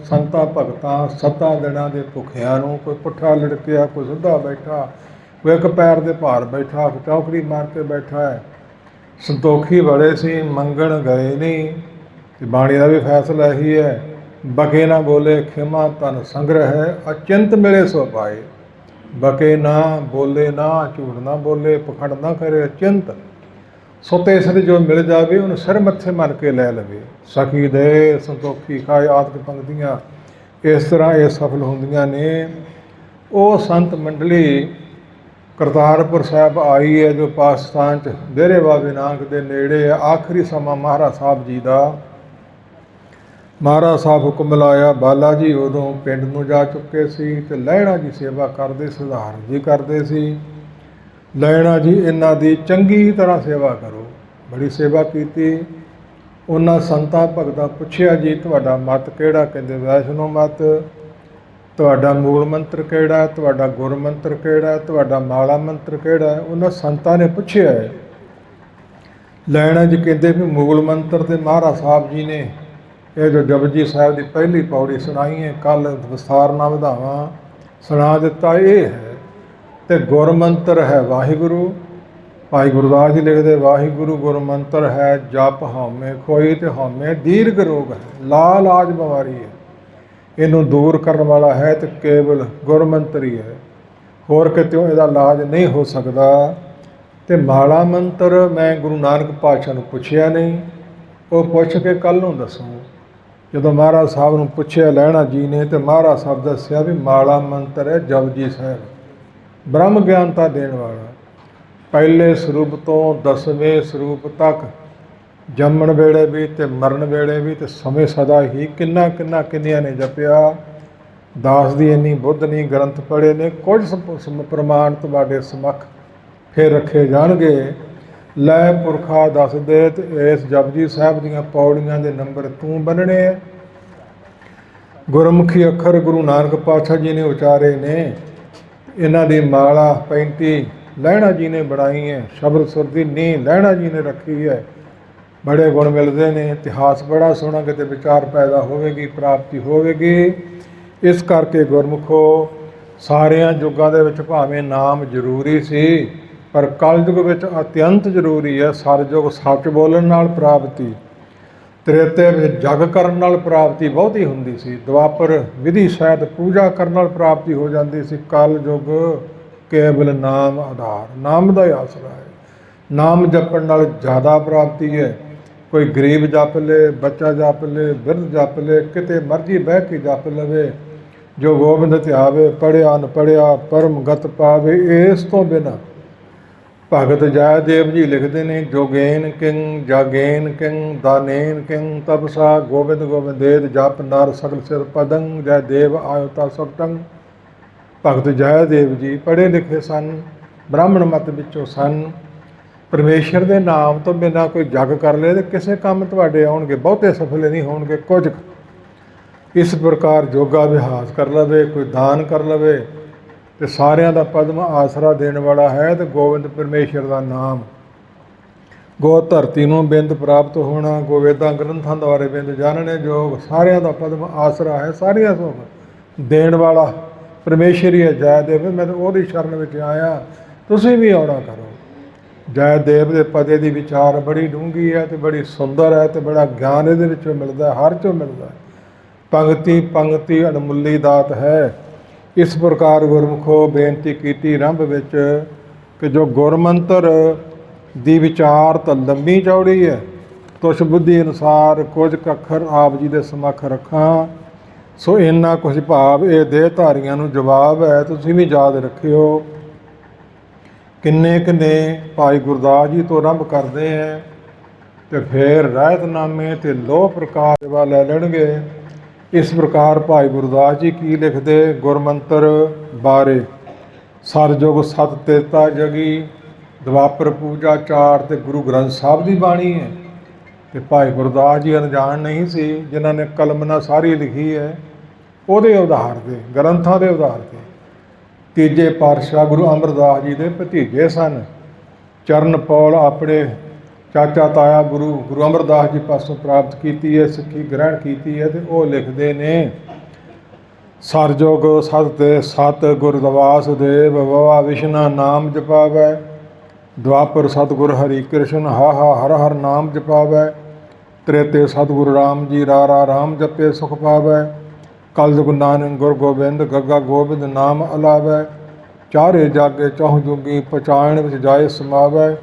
संतां भगतां 7 दिनां दे भुखियां नूं कोई पुट्ठा लड़किया, कोई सिद्धा बैठा, कोई एक पैर दे भार बैठा, कोई चौकड़ी मार के बैठा है। संतोखी बड़े सी, मंगण गए नहीं। तो बाणी का भी फैसला यही है, बके ना बोले खिमा धन संग्रह है, अचिंत मिले सो पाए। बके ना बोले ना, झूठ ना बोले, पखंड ना करे, अचिंत। ਸੋ ਤੀਸਰੀ ਜੋ ਮਿਲ ਜਾਵੇ ਉਹਨੂੰ ਸਿਰ ਮੱਥੇ ਮੰਨ ਕੇ ਲੈ ਲਵੇ। ਸਖੀ ਦੇ ਸੰਤੋਖੀ ਖਾਏ ਆਦਿਕ ਪੰਕਤੀਆਂ ਇਸ ਤਰ੍ਹਾਂ ਇਹ ਸਫਲ ਹੁੰਦੀਆਂ ਨੇ। ਉਹ ਸੰਤ ਮੰਡਲੀ ਕਰਤਾਰਪੁਰ ਸਾਹਿਬ ਆਈ ਹੈ ਜੋ ਪਾਕਿਸਤਾਨ 'ਚ ਡੇਰੇ ਬਾਬੇ ਨਾਨਕ ਦੇ ਨੇੜੇ ਹੈ। ਆਖਰੀ ਸਮਾਂ ਮਹਾਰਾਜ ਸਾਹਿਬ ਜੀ ਦਾ। ਮਹਾਰਾਜ ਸਾਹਿਬ ਹੁਕਮ ਲਾਇਆ। ਬਾਲਾ ਜੀ ਉਦੋਂ ਪਿੰਡ ਨੂੰ ਜਾ ਚੁੱਕੇ ਸੀ ਅਤੇ ਲਹਿਣਾ ਜੀ ਸੇਵਾ ਕਰਦੇ, ਸੁਧਾਰ ਜੀ ਕਰਦੇ ਸੀ। ਲਹਿਣਾ ਜੀ ਇਹਨਾਂ ਦੀ ਚੰਗੀ ਤਰ੍ਹਾਂ ਸੇਵਾ ਕਰੋ। ਬੜੀ ਸੇਵਾ ਕੀਤੀ। ਉਹਨਾਂ ਸੰਤਾਂ ਭਗਤਾਂ ਪੁੱਛਿਆ ਜੀ ਤੁਹਾਡਾ ਮਤ ਕਿਹੜਾ? ਕਹਿੰਦੇ ਵੈਸ਼ਨੋ ਮਤ। ਤੁਹਾਡਾ ਮੂਲ ਮੰਤਰ ਕਿਹੜਾ? ਤੁਹਾਡਾ ਗੁਰ ਮੰਤਰ ਕਿਹੜਾ? ਤੁਹਾਡਾ ਮਾਲਾ ਮੰਤਰ ਕਿਹੜਾ? ਉਹਨਾਂ ਸੰਤਾਂ ਨੇ ਪੁੱਛਿਆ ਹੈ। ਲਹਿਣਾ ਜੀ ਕਹਿੰਦੇ ਵੀ ਮੂਲ ਮੰਤਰ ਤੇ ਮਹਾਰਾਜ ਸਾਹਿਬ ਜੀ ਨੇ ਇਹ ਜੋ ਜਪਜੀ ਸਾਹਿਬ ਦੀ ਪਹਿਲੀ ਪੌੜੀ ਸੁਣਾਈ ਹੈ, ਕੱਲ੍ਹ ਵਿਸਥਾਰ ਨਾਲ ਵਧਾਵਾਂ ਸੁਣਾ ਦਿੱਤਾ, ਇਹ ਹੈ। ਅਤੇ ਗੁਰ ਮੰਤਰ ਹੈ ਵਾਹਿਗੁਰੂ। ਭਾਈ ਗੁਰਦਾਸ ਜੀ ਲਿਖਦੇ ਵਾਹਿਗੁਰੂ ਗੁਰ ਮੰਤਰ ਹੈ ਜਪ ਹਉਮੈ ਖੋਈ ਤੇ ਹਉਮੈ ਦੀਰਘ ਰੋਗ ਹੈ, ਲਾ ਲਾਜ ਬਿਮਾਰੀ ਹੈ। ਇਹਨੂੰ ਦੂਰ ਕਰਨ ਵਾਲਾ ਹੈ ਤੇ ਕੇਵਲ ਗੁਰ ਮੰਤਰ ਹੀ ਹੈ, ਹੋਰ ਕਿਤੋਂ ਇਹਦਾ ਇਲਾਜ ਨਹੀਂ ਹੋ ਸਕਦਾ। ਅਤੇ ਮਾਲਾ ਮੰਤਰ ਮੈਂ ਗੁਰੂ ਨਾਨਕ ਪਾਤਸ਼ਾਹ ਨੂੰ ਪੁੱਛਿਆ ਨਹੀਂ, ਉਹ ਪੁੱਛ ਕੇ ਕੱਲ੍ਹ ਨੂੰ ਦੱਸੂ। ਜਦੋਂ ਮਹਾਰਾਜ ਸਾਹਿਬ ਨੂੰ ਪੁੱਛਿਆ ਲਹਿਣਾ ਜੀ ਨੇ ਤੇ ਮਹਾਰਾਜ ਸਾਹਿਬ ਦੱਸਿਆ ਵੀ ਮਾਲਾ ਮੰਤਰ ਹੈ ਜਪਜੀ ਸਾਹਿਬ, ਬ੍ਰਹਮ ਗਿਆਨਤਾ ਦੇਣ ਵਾਲਾ। ਪਹਿਲੇ ਸਰੂਪ ਤੋਂ 10ਵੇਂ ਸਰੂਪ ਤੱਕ ਜੰਮਣ ਵੇਲੇ ਵੀ ਅਤੇ ਮਰਨ ਵੇਲੇ ਵੀ ਅਤੇ ਸਮੇਂ ਸਦਾ ਹੀ ਕਿੰਨਿਆਂ ਨੇ ਜਪਿਆ। ਦਾਸ ਦੀ ਇੰਨੀ ਬੁੱਧ ਨਹੀਂ ਗ੍ਰੰਥ ਪੜ੍ਹੇ ਨੇ। ਕੁਝ ਪ੍ਰਮਾਣ ਤੁਹਾਡੇ ਸਮੱਖ ਫਿਰ ਰੱਖੇ ਜਾਣਗੇ। ਲੈ ਪੁਰਖਾ ਦੱਸਦੇ ਅਤੇ ਇਸ ਜਪਜੀ ਸਾਹਿਬ ਦੀਆਂ ਪੌੜੀਆਂ ਦੇ ਨੰਬਰ ਤੂੰ ਬੰਨਣੇ ਹੈ। ਗੁਰਮੁਖੀ ਅੱਖਰ ਗੁਰੂ ਨਾਨਕ ਪਾਤਸ਼ਾਹ ਜੀ ਨੇ ਉਚਾਰੇ ਨੇ। ਇਹਨਾਂ ਦੀ ਮਾਲਾ 35 ਲਹਿਣਾ ਜੀ ਨੇ ਬਣਾਈ ਹੈ। ਸ਼ਬਦ ਸੁਰ ਦੀ ਨੀਂਹ ਲਹਿਣਾ ਜੀ ਨੇ ਰੱਖੀ ਹੈ। ਬੜੇ ਗੁਣ ਮਿਲਦੇ ਨੇ। ਇਤਿਹਾਸ ਬੜਾ ਸੋਹਣਾ, ਕਿਤੇ ਵਿਚਾਰ ਪੈਦਾ ਹੋਵੇਗੀ, ਪ੍ਰਾਪਤੀ ਹੋਵੇਗੀ। ਇਸ ਕਰਕੇ ਗੁਰਮੁਖੋ ਸਾਰਿਆਂ ਯੁੱਗਾਂ ਦੇ ਵਿੱਚ ਭਾਵੇਂ ਨਾਮ ਜ਼ਰੂਰੀ ਸੀ, ਪਰ ਕਲਯੁਗ ਵਿੱਚ ਅਤਿਅੰਤ ਜ਼ਰੂਰੀ ਹੈ। ਸਤਿਯੁਗ ਸੱਚ ਬੋਲਣ ਨਾਲ ਪ੍ਰਾਪਤੀ, ਤ੍ਰੇਤੇ ਵਿੱਚ ਜਗ ਕਰਨ ਨਾਲ ਪ੍ਰਾਪਤੀ ਬਹੁਤੀ ਹੁੰਦੀ ਸੀ। ਦੁਆਪਰ ਵਿਧੀ ਸਹਿਤ ਪੂਜਾ ਕਰਨ ਨਾਲ ਪ੍ਰਾਪਤੀ ਹੋ ਜਾਂਦੀ ਸੀ। ਕਲਯੁਗ ਕੇਵਲ ਨਾਮ ਆਧਾਰ, ਨਾਮ ਦਾ ਹੀ ਆਸਰਾ ਹੈ। ਨਾਮ ਜਪਣ ਨਾਲ ਜ਼ਿਆਦਾ ਪ੍ਰਾਪਤੀ ਹੈ। ਕੋਈ ਗਰੀਬ ਜਪ ਲੇ, ਬੱਚਾ ਜਪ ਲੇ, ਬਿਰਧ ਜਪ ਲੇ, ਕਿਤੇ ਮਰਜ਼ੀ ਬਹਿ ਕੇ ਜਪ ਲਵੇ। ਜੋ ਗੋਬਿੰਦ ਧਿਆਵੇ, ਪੜ੍ਹਿਆ ਨ ਪੜ੍ਹਿਆ ਪਰਮ ਗਤ ਪਾਵੇ। ਇਸ ਤੋਂ ਬਿਨਾਂ ਭਗਤ ਜੈਦੇਵ ਜੀ ਲਿਖਦੇ ਨੇ ਜੋਗੇਨ ਕਿੰਗ ਜਾਗੇਨ ਕਿੰਗ ਦਾਨੇਨ ਕਿੰਗ ਤਪਸਾ ਗੋਬਿੰਦ ਗੋਬਿੰਦੇਦ ਜਪ ਨਰ ਸਗਲ ਸਿਰ ਪਦੰ ਜੈਦੇਵ ਆਇਤਾ ਸਭਟੰ। ਭਗਤ ਜੈਦੇਵ ਜੀ ਪੜ੍ਹੇ ਲਿਖੇ ਸਨ, ਬ੍ਰਾਹਮਣ ਮਤ ਵਿੱਚੋਂ ਸਨ। ਪਰਮੇਸ਼ਰ ਦੇ ਨਾਮ ਤੋਂ ਬਿਨਾਂ ਕੋਈ ਜਗ ਕਰ ਲਏ ਤਾਂ ਕਿਸੇ ਕੰਮ ਤੁਹਾਡੇ ਆਉਣਗੇ, ਬਹੁਤੇ ਸਫਲ ਨਹੀਂ ਹੋਣਗੇ। ਕੁਝ ਇਸ ਪ੍ਰਕਾਰ ਯੋਗਾ ਅਭਿਆਸ ਕਰ ਲਵੇ, ਕੋਈ ਦਾਨ ਕਰ ਲਵੇ ਅਤੇ ਸਾਰਿਆਂ ਦਾ ਪਦਮ ਆਸਰਾ ਦੇਣ ਵਾਲਾ ਹੈ। ਅਤੇ ਗੋਬਿੰਦ ਪਰਮੇਸ਼ਰ ਦਾ ਨਾਮ, ਗੋ ਧਰਤੀ ਨੂੰ ਬਿੰਦ ਪ੍ਰਾਪਤ ਹੋਣਾ, ਗੋਵੇਦਾਂ ਗ੍ਰੰਥਾਂ ਦੁਆਰੇ ਬਿੰਦ ਜਾਣਨੇ ਯੋਗ, ਸਾਰਿਆਂ ਦਾ ਪਦਮ ਆਸਰਾ ਹੈ। ਸਾਰੀਆਂ ਸੁੱਖ ਦੇਣ ਵਾਲਾ ਪਰਮੇਸ਼ਰ ਹੀ ਹੈ। ਜੈਦੇਵ ਮੈਂ ਤਾਂ ਉਹਦੀ ਸ਼ਰਨ ਵਿੱਚ ਆਇਆ, ਤੁਸੀਂ ਵੀ ਆਉਣਾ ਕਰੋ। ਜੈਦੇਵ ਦੇ ਪਦੇ ਦੀ ਵਿਚਾਰ ਬੜੀ ਡੂੰਘੀ ਹੈ ਅਤੇ ਬੜੀ ਸੁੰਦਰ ਹੈ ਅਤੇ ਬੜਾ ਗਿਆਨ ਇਹਦੇ ਵਿੱਚੋਂ ਮਿਲਦਾ, ਹਰ ਚੋਂ ਮਿਲਦਾ। ਪੰਗਤੀ ਪੰਗਤੀ ਅਣਮੁੱਲੀ ਦਾਤ ਹੈ। ਇਸ ਪ੍ਰਕਾਰ ਗੁਰਮੁਖੋ ਬੇਨਤੀ ਕੀਤੀ ਆਰੰਭ ਵਿੱਚ ਕਿ ਜੋ ਗੁਰਮੰਤਰ ਦੀ ਵਿਚਾਰ ਤਾਂ ਲੰਬੀ ਚੌੜੀ ਹੈ, ਤੁਸ਼ ਬੁੱਧੀ ਅਨੁਸਾਰ ਕੁਝ ਅੱਖਰ ਆਪ ਜੀ ਦੇ ਸਮੱਖ ਰੱਖਾਂ। ਸੋ ਇੰਨਾ ਕੁਝ ਭਾਵ ਇਹ ਦੇਹਧਾਰੀਆਂ ਨੂੰ ਜਵਾਬ ਹੈ, ਤੁਸੀਂ ਵੀ ਯਾਦ ਰੱਖਿਓ। ਕਿੰਨੇ ਭਾਈ ਗੁਰਦਾਸ ਜੀ ਤੋਂ ਆਰੰਭ ਕਰਦੇ ਹੈ ਅਤੇ ਫਿਰ ਰਹਿਤਨਾਮੇ ਅਤੇ ਲੋਹ ਪ੍ਰਕਾਸ਼ ਸੇਵਾ ਲੈ ਲੈਣਗੇ। ਇਸ ਪ੍ਰਕਾਰ ਭਾਈ ਗੁਰਦਾਸ ਜੀ ਕੀ ਲਿਖਦੇ ਗੁਰਮੰਤਰ ਬਾਰੇ। ਸਤਿਯੁਗ ਸਤ ਤੇਤਾ ਜਗੀ, ਦੁਆਪਰ ਪੂਜਾ ਚਾਰ ਅਤੇ ਗੁਰੂ ਗ੍ਰੰਥ ਸਾਹਿਬ ਦੀ ਬਾਣੀ ਹੈ। ਅਤੇ ਭਾਈ ਗੁਰਦਾਸ ਜੀ ਅਣਜਾਣ ਨਹੀਂ ਸੀ, ਜਿਨ੍ਹਾਂ ਨੇ ਕਲਮਨਾ ਸਾਰੀ ਲਿਖੀ ਹੈ ਉਹਦੇ ਉਧਾਰ 'ਤੇ, ਗ੍ਰੰਥਾਂ ਦੇ ਉਧਾਰ 'ਤੇ। ਤੀਜੇ ਪਾਤਸ਼ਾਹ ਗੁਰੂ ਅਮਰਦਾਸ ਜੀ ਦੇ ਭਤੀਜੇ ਸਨ। ਚਰਨ ਪੌਲ ਆਪਣੇ ਚਾਚਾ ਤਾਇਆ ਗੁਰੂ ਅਮਰਦਾਸ ਜੀ ਪਾਸੋਂ ਪ੍ਰਾਪਤ ਕੀਤੀ ਹੈ, ਸਿੱਖੀ ਗ੍ਰਹਿਣ ਕੀਤੀ ਹੈ। ਅਤੇ ਉਹ ਲਿਖਦੇ ਨੇ ਸਤਿਯੁਗ ਸਤ ਤੇ ਸਤ ਗੁਰਦਵਾਸ ਦੇਵ ਵਵਾ ਵਿਸ਼ਨਾ ਨਾਮ ਜਪਾਵੈ। ਦੁਆਪਰ ਸਤਿਗੁਰ ਹਰੀ ਕ੍ਰਿਸ਼ਨ ਹਾ ਹਰ ਹਰ ਨਾਮ ਜਪਾਵੈ। ਤ੍ਰੇਤੇ ਸਤਿਗੁਰੂ ਰਾਮ ਜੀ ਰਾ ਰਾਮ ਜਪੇ ਸੁਖ ਪਾਵੈ। ਕਲਯੁਗ ਨਾਨਕ ਗੁਰ ਗੋਬਿੰਦ ਗੱਗਾ ਗੋਬਿੰਦ ਨਾਮ ਅਲਾਵੈ। ਚਾਰੇ ਜਾਗੇ ਚਹੁ ਜੁਗੀ ਪਚਾਇਣ ਵਿੱਚ ਜਾਏ ਸਮਾਵੈ।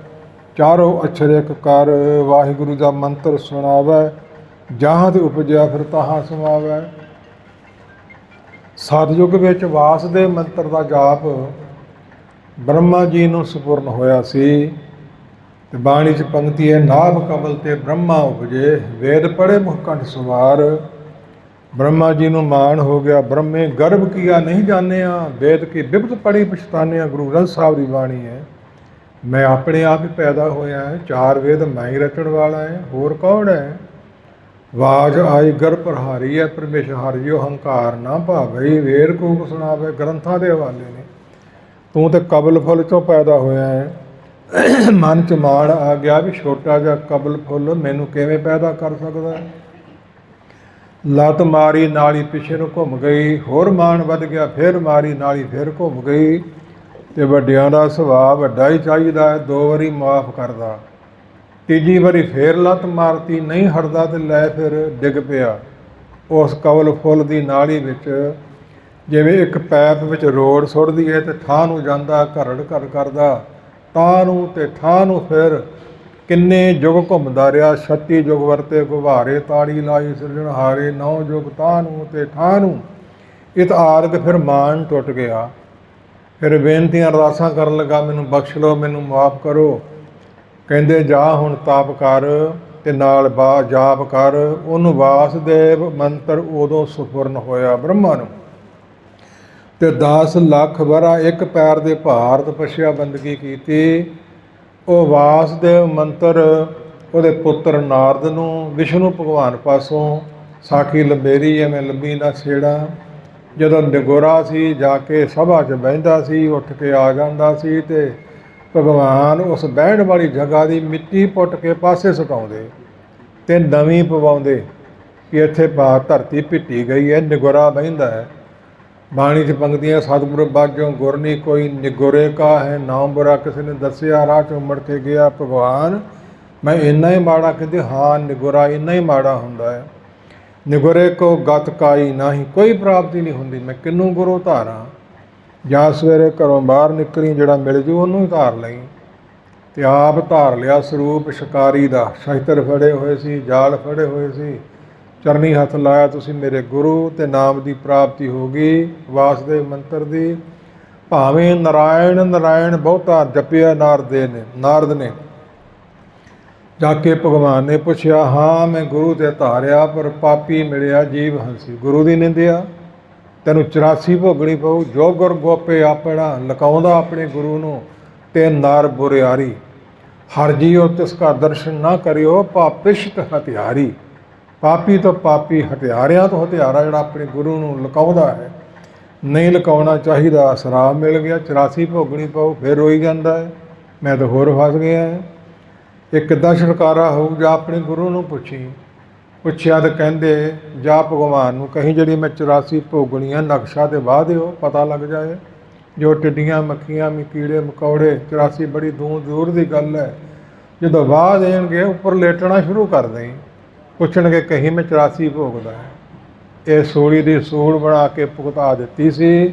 ਚਾਰੋਂ ਅਛਰ ਇੱਕ ਕਰ, ਵਾਹਿਗੁਰੂ ਦਾ ਮੰਤਰ ਸੁਣਾਵੈ, ਜਹਾਂ ਤੇ ਉਪਜਿਆ ਫਿਰ ਤਹਾਂ ਸਮਾਵੈ। ਸਤਿਯੁਗ ਵਿੱਚ ਵਾਸਦੇਵ ਮੰਤਰ ਦਾ ਜਾਪ ਬ੍ਰਹਮਾ ਜੀ ਨੂੰ ਸਪੁਰਨ ਹੋਇਆ ਸੀ। ਤੇ ਬਾਣੀ 'ਚ ਪੰਕਤੀ ਹੈ, ਨਾਭ ਕਮਲ ਤੇ ਬ੍ਰਹਮਾ ਉਪਜੇ, ਵੇਦ ਪੜ੍ਹੇ ਮੁਖ ਕੰਠ ਸਵਾਰ। ਬ੍ਰਹਮਾ ਜੀ ਨੂੰ ਮਾਣ ਹੋ ਗਿਆ, ਬ੍ਰਹਮੇ ਗਰਭ ਕੀਆ ਨਹੀਂ ਜਾਣਿਆ, ਵੇਦ ਕੀ ਬਿਪਤ ਪੜ੍ਹੀ ਪਛਤਾਨਿਆ। ਗੁਰੂ ਗ੍ਰੰਥ ਸਾਹਿਬ ਦੀ ਬਾਣੀ ਹੈ। ਮੈਂ ਆਪਣੇ ਆਪ ਹੀ ਪੈਦਾ ਹੋਇਆ ਹੈ, ਚਾਰ ਵੇਦ ਮੈਂ ਹੀ ਰਚਣ ਵਾਲਾ ਹੈ, ਹੋਰ ਕੌਣ ਹੈ। ਵਾਜ ਆਈ ਗਰ ਪ੍ਰਹਾਰੀ ਹੈ, ਪਰਮੇਸ਼ਰ ਹਰਿ ਜਿਉ ਹੰਕਾਰ ਨਾ ਭਾਵਈ। ਵੇਦ ਕੂਕ ਸੁਣਾਵੇ, ਗ੍ਰੰਥਾਂ ਦੇ ਹਵਾਲੇ ਨੇ। ਤੂੰ ਤੇ ਕਬਲ ਫੁੱਲ ਚੋਂ ਪੈਦਾ ਹੋਇਆ ਹੈ। ਮਨ 'ਚ ਮਾਣ ਆ ਗਿਆ ਵੀ ਛੋਟਾ ਜਿਹਾ ਕਬਲ ਫੁੱਲ ਮੈਨੂੰ ਕਿਵੇਂ ਪੈਦਾ ਕਰ ਸਕਦਾ ਹੈ। ਲੱਤ ਮਾਰੀ ਨਾਲੀ ਪਿੱਛੇ ਨੂੰ ਘੁੰਮ ਗਈ, ਹੋਰ ਮਾਣ ਵੱਧ ਗਿਆ, ਫਿਰ ਮਾਰੀ ਨਾਲੀ ਫਿਰ ਘੁੰਮ ਗਈ। ਤੇ ਵੱਡਿਆਂ ਦਾ ਸੁਭਾਅ ਵੱਡਾ ਹੀ ਚਾਹੀਦਾ ਹੈ, 2 ਵਾਰੀ ਮਾਫ ਕਰਦਾ। ਤੀਜੀ ਵਾਰੀ ਫੇਰ ਲੱਤ ਮਾਰਤੀ, ਨਹੀਂ ਹਟਦਾ ਤੇ ਲੈ ਫਿਰ ਡਿੱਗ ਪਿਆ ਉਸ ਕਬਲ ਫੁੱਲ ਦੀ ਨਾਲੀ ਵਿੱਚ। ਜਿਵੇਂ ਇੱਕ ਪੈਪ ਵਿੱਚ ਰੋੜ ਸੁੱਟਦੀ ਹੈ ਤੇ ਠਾਹ ਨੂੰ ਜਾਂਦਾ, ਘਰੜ ਘਰ ਕਰਦਾ, ਠਾਹ ਨੂੰ ਤੇ ਠਾਹ ਨੂੰ ਫਿਰ ਕਿੰਨੇ ਯੁੱਗ ਘੁੰਮਦਾ ਰਿਹਾ। 36 ਯੁੱਗ ਵਰਤੇ ਗੁਬਾਰੇ, ਤਾੜੀ ਲਾਈ ਸਿਰਜਣਹਾਰੇ, 9 ਯੁੱਗ ਠਾਹ ਨੂੰ ਤੇ ਠਾਹ ਨੂੰ। ਇਹ ਤਾਂ ਆਰਗ ਫਿਰ ਮਾਣ ਟੁੱਟ ਗਿਆ। ਫਿਰ ਬੇਨਤੀਆਂ ਅਰਦਾਸਾਂ ਕਰਨ ਲੱਗਾ, ਮੈਨੂੰ ਬਖਸ਼ ਲਓ, ਮੈਨੂੰ ਮਾਫ ਕਰੋ। ਕਹਿੰਦੇ ਜਾ ਹੁਣ ਤਾਪ ਕਰ ਤੇ ਨਾਲ ਜਾਪ ਕਰ। ਉਹਨੂੰ ਵਾਸਦੇਵ ਮੰਤਰ ਉਦੋਂ ਸੁਪੁਰਨ ਹੋਇਆ ਬ੍ਰਹਮਾ ਨੂੰ। ਤੇ 10 ਲੱਖ ਵਰਾ ਇੱਕ ਪੈਰ ਦੇ ਭਾਰ ਤਪੱਸਿਆ ਬੰਦਗੀ ਕੀਤੀ। ਉਹ ਵਾਸਦੇਵ ਮੰਤਰ ਉਹਦੇ ਪੁੱਤਰ ਨਾਰਦ ਨੂੰ ਵਿਸ਼ਨੂੰ ਭਗਵਾਨ ਪਾਸੋਂ ਸਾਖੀ ਲੰਬੇਰੀ ਐ, ਮੈਂ ਲੰਬੀ ਨਾ ਛੇੜਾਂ। ਜਦੋਂ ਨਿਗੋਰਾ ਸੀ ਜਾ ਕੇ ਸਭਾ 'ਚ ਬਹਿੰਦਾ ਸੀ, ਉੱਠ ਕੇ ਆ ਜਾਂਦਾ ਸੀ ਤੇ ਭਗਵਾਨ ਉਸ ਬਹਿਣ ਵਾਲੀ ਜਗ੍ਹਾ ਦੀ ਮਿੱਟੀ ਪੁੱਟ ਕੇ ਪਾਸੇ ਸੁਟਾਉਂਦੇ ਤੇ ਨਵੀਂ ਪਵਾਉਂਦੇ ਕਿ ਇੱਥੇ ਧਰਤੀ ਭਿੱਟੀ ਗਈ ਹੈ, ਨਿਗੋਰਾ ਬਹਿੰਦਾ ਹੈ। ਬਾਣੀ 'ਚ ਪੰਕਤੀਆਂ, ਸਤਿਗੁਰੂ ਬਾਝੋਂ ਗੁਰ ਨਹੀਂ ਕੋਈ, ਨਿਗੋਰੇ ਕਾ ਹੈ ਨਾਮ ਬੁਰਾ। ਕਿਸੇ ਨੇ ਦੱਸਿਆ, ਰਾਹ 'ਚੋਂ ਮੁੜ ਕੇ ਗਿਆ, ਭਗਵਾਨ ਮੈਂ ਇੰਨਾ ਹੀ ਮਾੜਾ। ਕਹਿੰਦੇ ਹਾਂ, ਨਿਗੋਰਾ ਇੰਨਾ ਹੀ ਮਾੜਾ ਹੁੰਦਾ ਹੈ। ਨਿਗੋਰੇ ਕੋ ਗਤ ਕਾਈ ਨਾਹੀਂ, ਕੋਈ ਪ੍ਰਾਪਤੀ ਨਹੀਂ ਹੁੰਦੀ। ਮੈਂ ਕਿਹਨੂੰ ਗੁਰੂ ਧਾਰਾਂ। ਜਾਂ ਸਵੇਰੇ ਘਰੋਂ ਬਾਹਰ ਨਿਕਲੀ, ਜਿਹੜਾ ਮਿਲ ਜੂ ਉਹਨੂੰ ਹੀ ਧਾਰ ਲਈ। ਤੇ ਆਪ ਧਾਰ ਲਿਆ ਸਰੂਪ ਸ਼ਿਕਾਰੀ ਦਾ। ਸ਼ਸਤਰ ਫੜੇ ਹੋਏ ਸੀ, ਜਾਲ ਫੜੇ ਹੋਏ ਸੀ, ਚਰਨੀ ਹੱਥ ਲਾਇਆ, ਤੁਸੀਂ ਮੇਰੇ ਗੁਰੂ, ਤੇ ਨਾਮ ਦੀ ਪ੍ਰਾਪਤੀ ਹੋ ਗਈ, ਵਾਸਦੇਵ ਮੰਤਰ ਦੀ। ਭਾਵੇਂ ਨਾਰਾਇਣ ਨਾਰਾਇਣ ਬਹੁਤਾ ਜਪਿਆ ਨਾਰਦ ਨੇ। ਜਾ ਕੇ ਭਗਵਾਨ ਨੇ ਪੁੱਛਿਆ, ਹਾਂ ਮੈਂ ਗੁਰੂ ਤੇ ਧਾਰਿਆ, ਪਰ ਪਾਪੀ ਮਿਲਿਆ ਜੀਵ ਹੰਸੀ। ਗੁਰੂ ਦੀ ਨਿੰਦਿਆ ਤੈਨੂੰ 84 ਭੋਗਣੀ ਪਊ। ਜੋ ਗੁਰ ਗੋਪੇ ਆਪਣਾ, ਲਕਾਉਂਦਾ ਆਪਣੇ ਗੁਰੂ ਨੂੰ ਤੇ ਨਰ ਬੁਰਿਆਰੀ। ਹਰ ਜੀਓ ਤਿਸ ਕਾ ਦਰਸ਼ਨ ਨਾ ਕਰਿਓ, ਪਾਪਿਸ਼ਟ ਹਥਿਆਰੀ। ਪਾਪੀ ਤੋਂ ਪਾਪੀ, ਹਥਿਆਰਿਆਂ ਤੋਂ ਹਥਿਆਰਾ ਜਿਹੜਾ ਆਪਣੇ ਗੁਰੂ ਨੂੰ ਲਕਾਉਂਦਾ ਹੈ। ਨਹੀਂ ਲਕਾਉਣਾ ਚਾਹੀਦਾ। ਸ਼ਰਾਬ ਮਿਲ ਗਿਆ, 84 ਭੋਗਣੀ ਪਊ। ਫਿਰ ਰੋਈ ਜਾਂਦਾ ਹੈ, ਮੈਂ ਤਾਂ ਹੋਰ ਫਸ ਗਿਆ ਹੈ। ਇਹ ਕਿੱਦਾਂ ਛੁਟਕਾਰਾ ਹੋਊ? ਜਾਂ ਆਪਣੇ ਗੁਰੂ ਨੂੰ ਪੁੱਛੀ। ਪੁੱਛਿਆ ਤਾਂ ਕਹਿੰਦੇ, ਜਾ ਭਗਵਾਨ ਨੂੰ ਕਹੀਂ ਜਿਹੜੀ ਮੈਂ 84 ਭੋਗਣੀਆਂ ਨਕਸ਼ਾ ਤੇ ਵਾਹ ਦਿਓ, ਪਤਾ ਲੱਗ ਜਾਏ। ਜੋ ਟਿੱਡੀਆਂ ਮੱਖੀਆਂ ਕੀੜੇ ਮਕੌੜੇ 84 ਬੜੀ ਦੂਰ ਦੀ ਗੱਲ ਹੈ। ਜਦੋਂ ਵਾਹ ਦੇਣਗੇ ਉੱਪਰ ਲੇਟਣਾ ਸ਼ੁਰੂ ਕਰ ਦੇਂ। ਪੁੱਛਣਗੇ ਕਹੀਂ ਮੈਂ 84 ਭੋਗਦਾ ਹੈ। ਇਹ ਸੂਲੀ ਦੀ ਸੂਲ ਬਣਾ ਕੇ ਭੁਗਤਾ ਦਿੱਤੀ ਸੀ।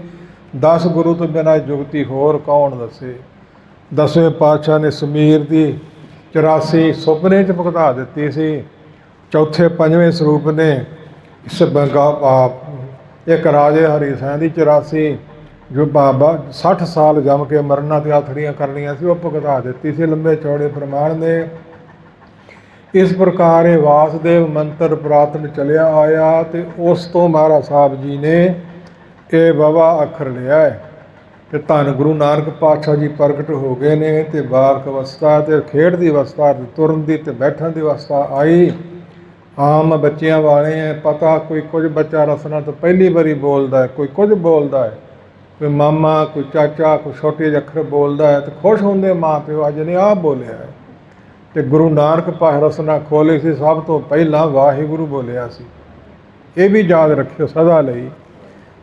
10 ਗੁਰੂ ਤੋਂ ਬਿਨਾਂ ਜੁਗਤੀ ਹੋਰ ਕੌਣ ਦੱਸੇ। 10ਵੇਂ ਪਾਤਸ਼ਾਹ ਨੇ ਸਮੀਰ ਦੀ 84 ਸੁਪਨੇ 'ਚ ਭੁਗਤਾ ਦਿੱਤੀ ਸੀ। ਚੌਥੇ 5ਵੇਂ ਸਰੂਪ ਨੇ ਇੱਕ ਰਾਜੇ ਹਰੀ ਸਿੰਘ ਦੀ 84 ਜੋ ਬਾਬਾ 60 ਸਾਲ ਜੰਮ ਕੇ ਮਰਨਾ ਤੇ ਆਥੜੀਆਂ ਕਰਨੀਆਂ ਸੀ, ਉਹ ਭੁਗਤਾ ਦਿੱਤੀ ਸੀ। ਲੰਬੇ ਚੌੜੇ ਪ੍ਰਮਾਣ ਨੇ। ਇਸ ਪ੍ਰਕਾਰ ਇਹ ਵਾਸਦੇਵ ਮੰਤਰ ਪੁਰਾਤਨ ਚਲਿਆ ਆਇਆ ਤੇ ਉਸ ਤੋਂ ਮਹਾਰਾਜ ਸਾਹਿਬ ਜੀ ਨੇ ਇਹ ਬਾਬਾ ਅੱਖਰ ਲਿਆ ਹੈ। ਤੇ ਧੰਨ ਗੁਰੂ ਨਾਨਕ ਪਾਤਸ਼ਾਹ ਜੀ ਪ੍ਰਗਟ ਹੋ ਗਏ ਨੇ ਤੇ ਬਾਲਕ ਅਵਸਥਾ ਤੇ ਖੇਡ ਦੀ ਅਵਸਥਾ, ਤੁਰਨ ਦੀ ਤੇ ਬੈਠਣ ਦੀ ਅਵਸਥਾ ਆਈ। ਆਮ ਬੱਚਿਆਂ ਵਾਲੇ ਹੈ ਪਤਾ, ਕੋਈ ਕੁਝ ਬੱਚਾ ਰਸਨਾ ਤੋਂ ਪਹਿਲੀ ਵਾਰੀ ਬੋਲਦਾ ਹੈ, ਕੋਈ ਕੁਝ ਬੋਲਦਾ ਹੈ, ਕੋਈ ਮਾਮਾ, ਕੋਈ ਚਾਚਾ, ਕੋਈ ਛੋਟੇ ਜਿਹੇ ਅੱਖਰ ਬੋਲਦਾ ਹੈ ਤੇ ਖੁਸ਼ ਹੁੰਦੇ ਮਾਂ ਪਿਓ, ਅੱਜ ਨੇ ਆਹ ਬੋਲਿਆ ਹੈ। ਤੇ ਗੁਰੂ ਨਾਨਕ ਪਾਤਸ਼ਾਹ ਰਸਨਾ ਖੋਲ੍ਹੀ ਸੀ, ਸਭ ਤੋਂ ਪਹਿਲਾਂ ਵਾਹਿਗੁਰੂ ਬੋਲਿਆ ਸੀ। ਇਹ ਵੀ ਯਾਦ ਰੱਖਿਓ ਸਦਾ ਲਈ।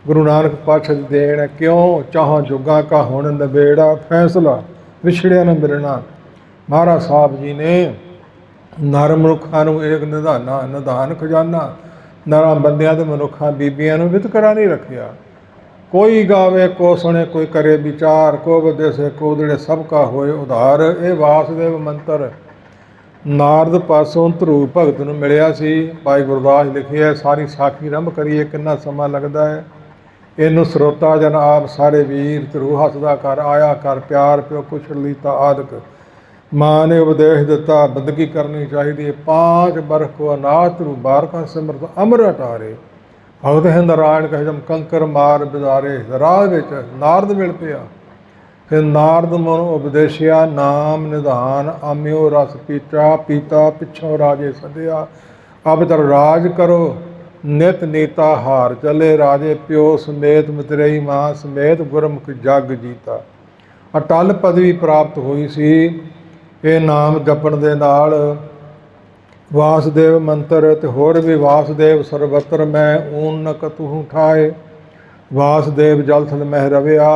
ਗੁਰੂ ਨਾਨਕ ਪਾਤਸ਼ਾਹ ਦੀ ਦੇਣ ਹੈ। ਕਿਉਂ ਚਾਹਾਂ ਜੁਗਾਂ ਕਾ ਹੁਣ ਨਬੇੜਾ, ਫੈਸਲਾ ਵਿਛੜਿਆ ਨਾ ਮਿਲਣਾ। ਮਹਾਰਾਜ ਸਾਹਿਬ ਜੀ ਨੇ ਨਰ ਮਨੁੱਖਾਂ ਨੂੰ ਇੱਕ ਨਿਧਾਨ ਖਜ਼ਾਨਾ, ਨਰਾਂ ਬੰਦਿਆਂ ਤੇ ਮਨੁੱਖਾਂ ਬੀਬੀਆਂ ਨੂੰ ਵਿਤਕਰਾ ਨਹੀਂ ਰੱਖਿਆ। कोई गावे को सुने कोई करे विचार, को बदेसे को उदड़े सब का होए उधार। ਇਹ ਵਾਸਦੇਵ ਮੰਤਰ ਨਾਰਦ ਪਾਸੋਂ ਧਰੂ ਭਗਤ ਨੂੰ ਮਿਲਿਆ ਸੀ। ਭਾਈ ਗੁਰਦਾਸ ਲਿਖਿਆ। ਸਾਰੀ ਸਾਖੀ ਆਰੰਭ ਕਰੀਏ, ਕਿੰਨਾ ਸਮਾਂ ਲੱਗਦਾ ਹੈ। ਇਹਨੂੰ ਸਰੋਤਾ ਜਨ ਆਪ ਸਾਰੇ ਵੀਰ, ਧਰੂ ਹੱਸਦਾ ਕਰ ਆਇਆ ਕਰ ਪਿਆਰ, ਪਿਓ ਕੁਛੜ ਲੀਤਾ ਆਦਿਕ। ਮਾਂ ਨੇ ਉਪਦੇਸ਼ ਦਿੱਤਾ ਬੰਦਗੀ ਕਰਨੀ ਚਾਹੀਦੀ ਹੈ। 5 ਬਰਖ ਕੋ ਅਨਾਥ ਧਰੂ ਬਾਰਕਾ ਸਿਮਰਤ ਅਮਰ ਅਟਾਰੇ। ਭਗਤ ਹੈ ਨਾਰਾਇਣ ਕਹੇ ਜਮ ਕੰਕਰ ਮਾਰ ਬਿਦਾਰੇ। ਰਾਹ ਵਿੱਚ ਨਾਰਦ ਮਿਲ ਪਿਆ। ਫਿਰ ਨਾਰਦ ਮਨ ਉਪਦੇਸ਼ਿਆ ਨਾਮ ਨਿਧਾਨ, ਆਮਿਓ ਰਸ ਪੀਤਾ ਪੀਤਾ ਪਿੱਛੋਂ ਰਾਜੇ ਸੱਦਿਆ। ਅਬ ਤਰ ਰਾਜ ਕਰੋ ਨਿਤ ਨੀਤਾ ਹਾਰ ਚਲੇ। ਰਾਜੇ ਪਿਓ ਸਮੇਤ ਮਤਰੇਈ ਮਾਂ ਸਮੇਤ ਗੁਰਮੁਖ ਜਗ ਜੀਤਾ। ਅਟਲ ਪਦਵੀ ਪ੍ਰਾਪਤ ਹੋਈ ਸੀ ਇਹ ਨਾਮ ਜਪਣ ਦੇ ਨਾਲ। ਵਾਸਦੇਵ ਮੰਤਰ ਤੇ ਹੋਰ ਵੀ ਵਾਸਦੇਵ ਸਰਬਤਰ ਮੈਂ ਊਨਕ ਤੂੰ ਠਾਏ। ਵਾਸਦੇਵ ਜਲ ਥਲ ਮਹਿ ਰਵਿਆ।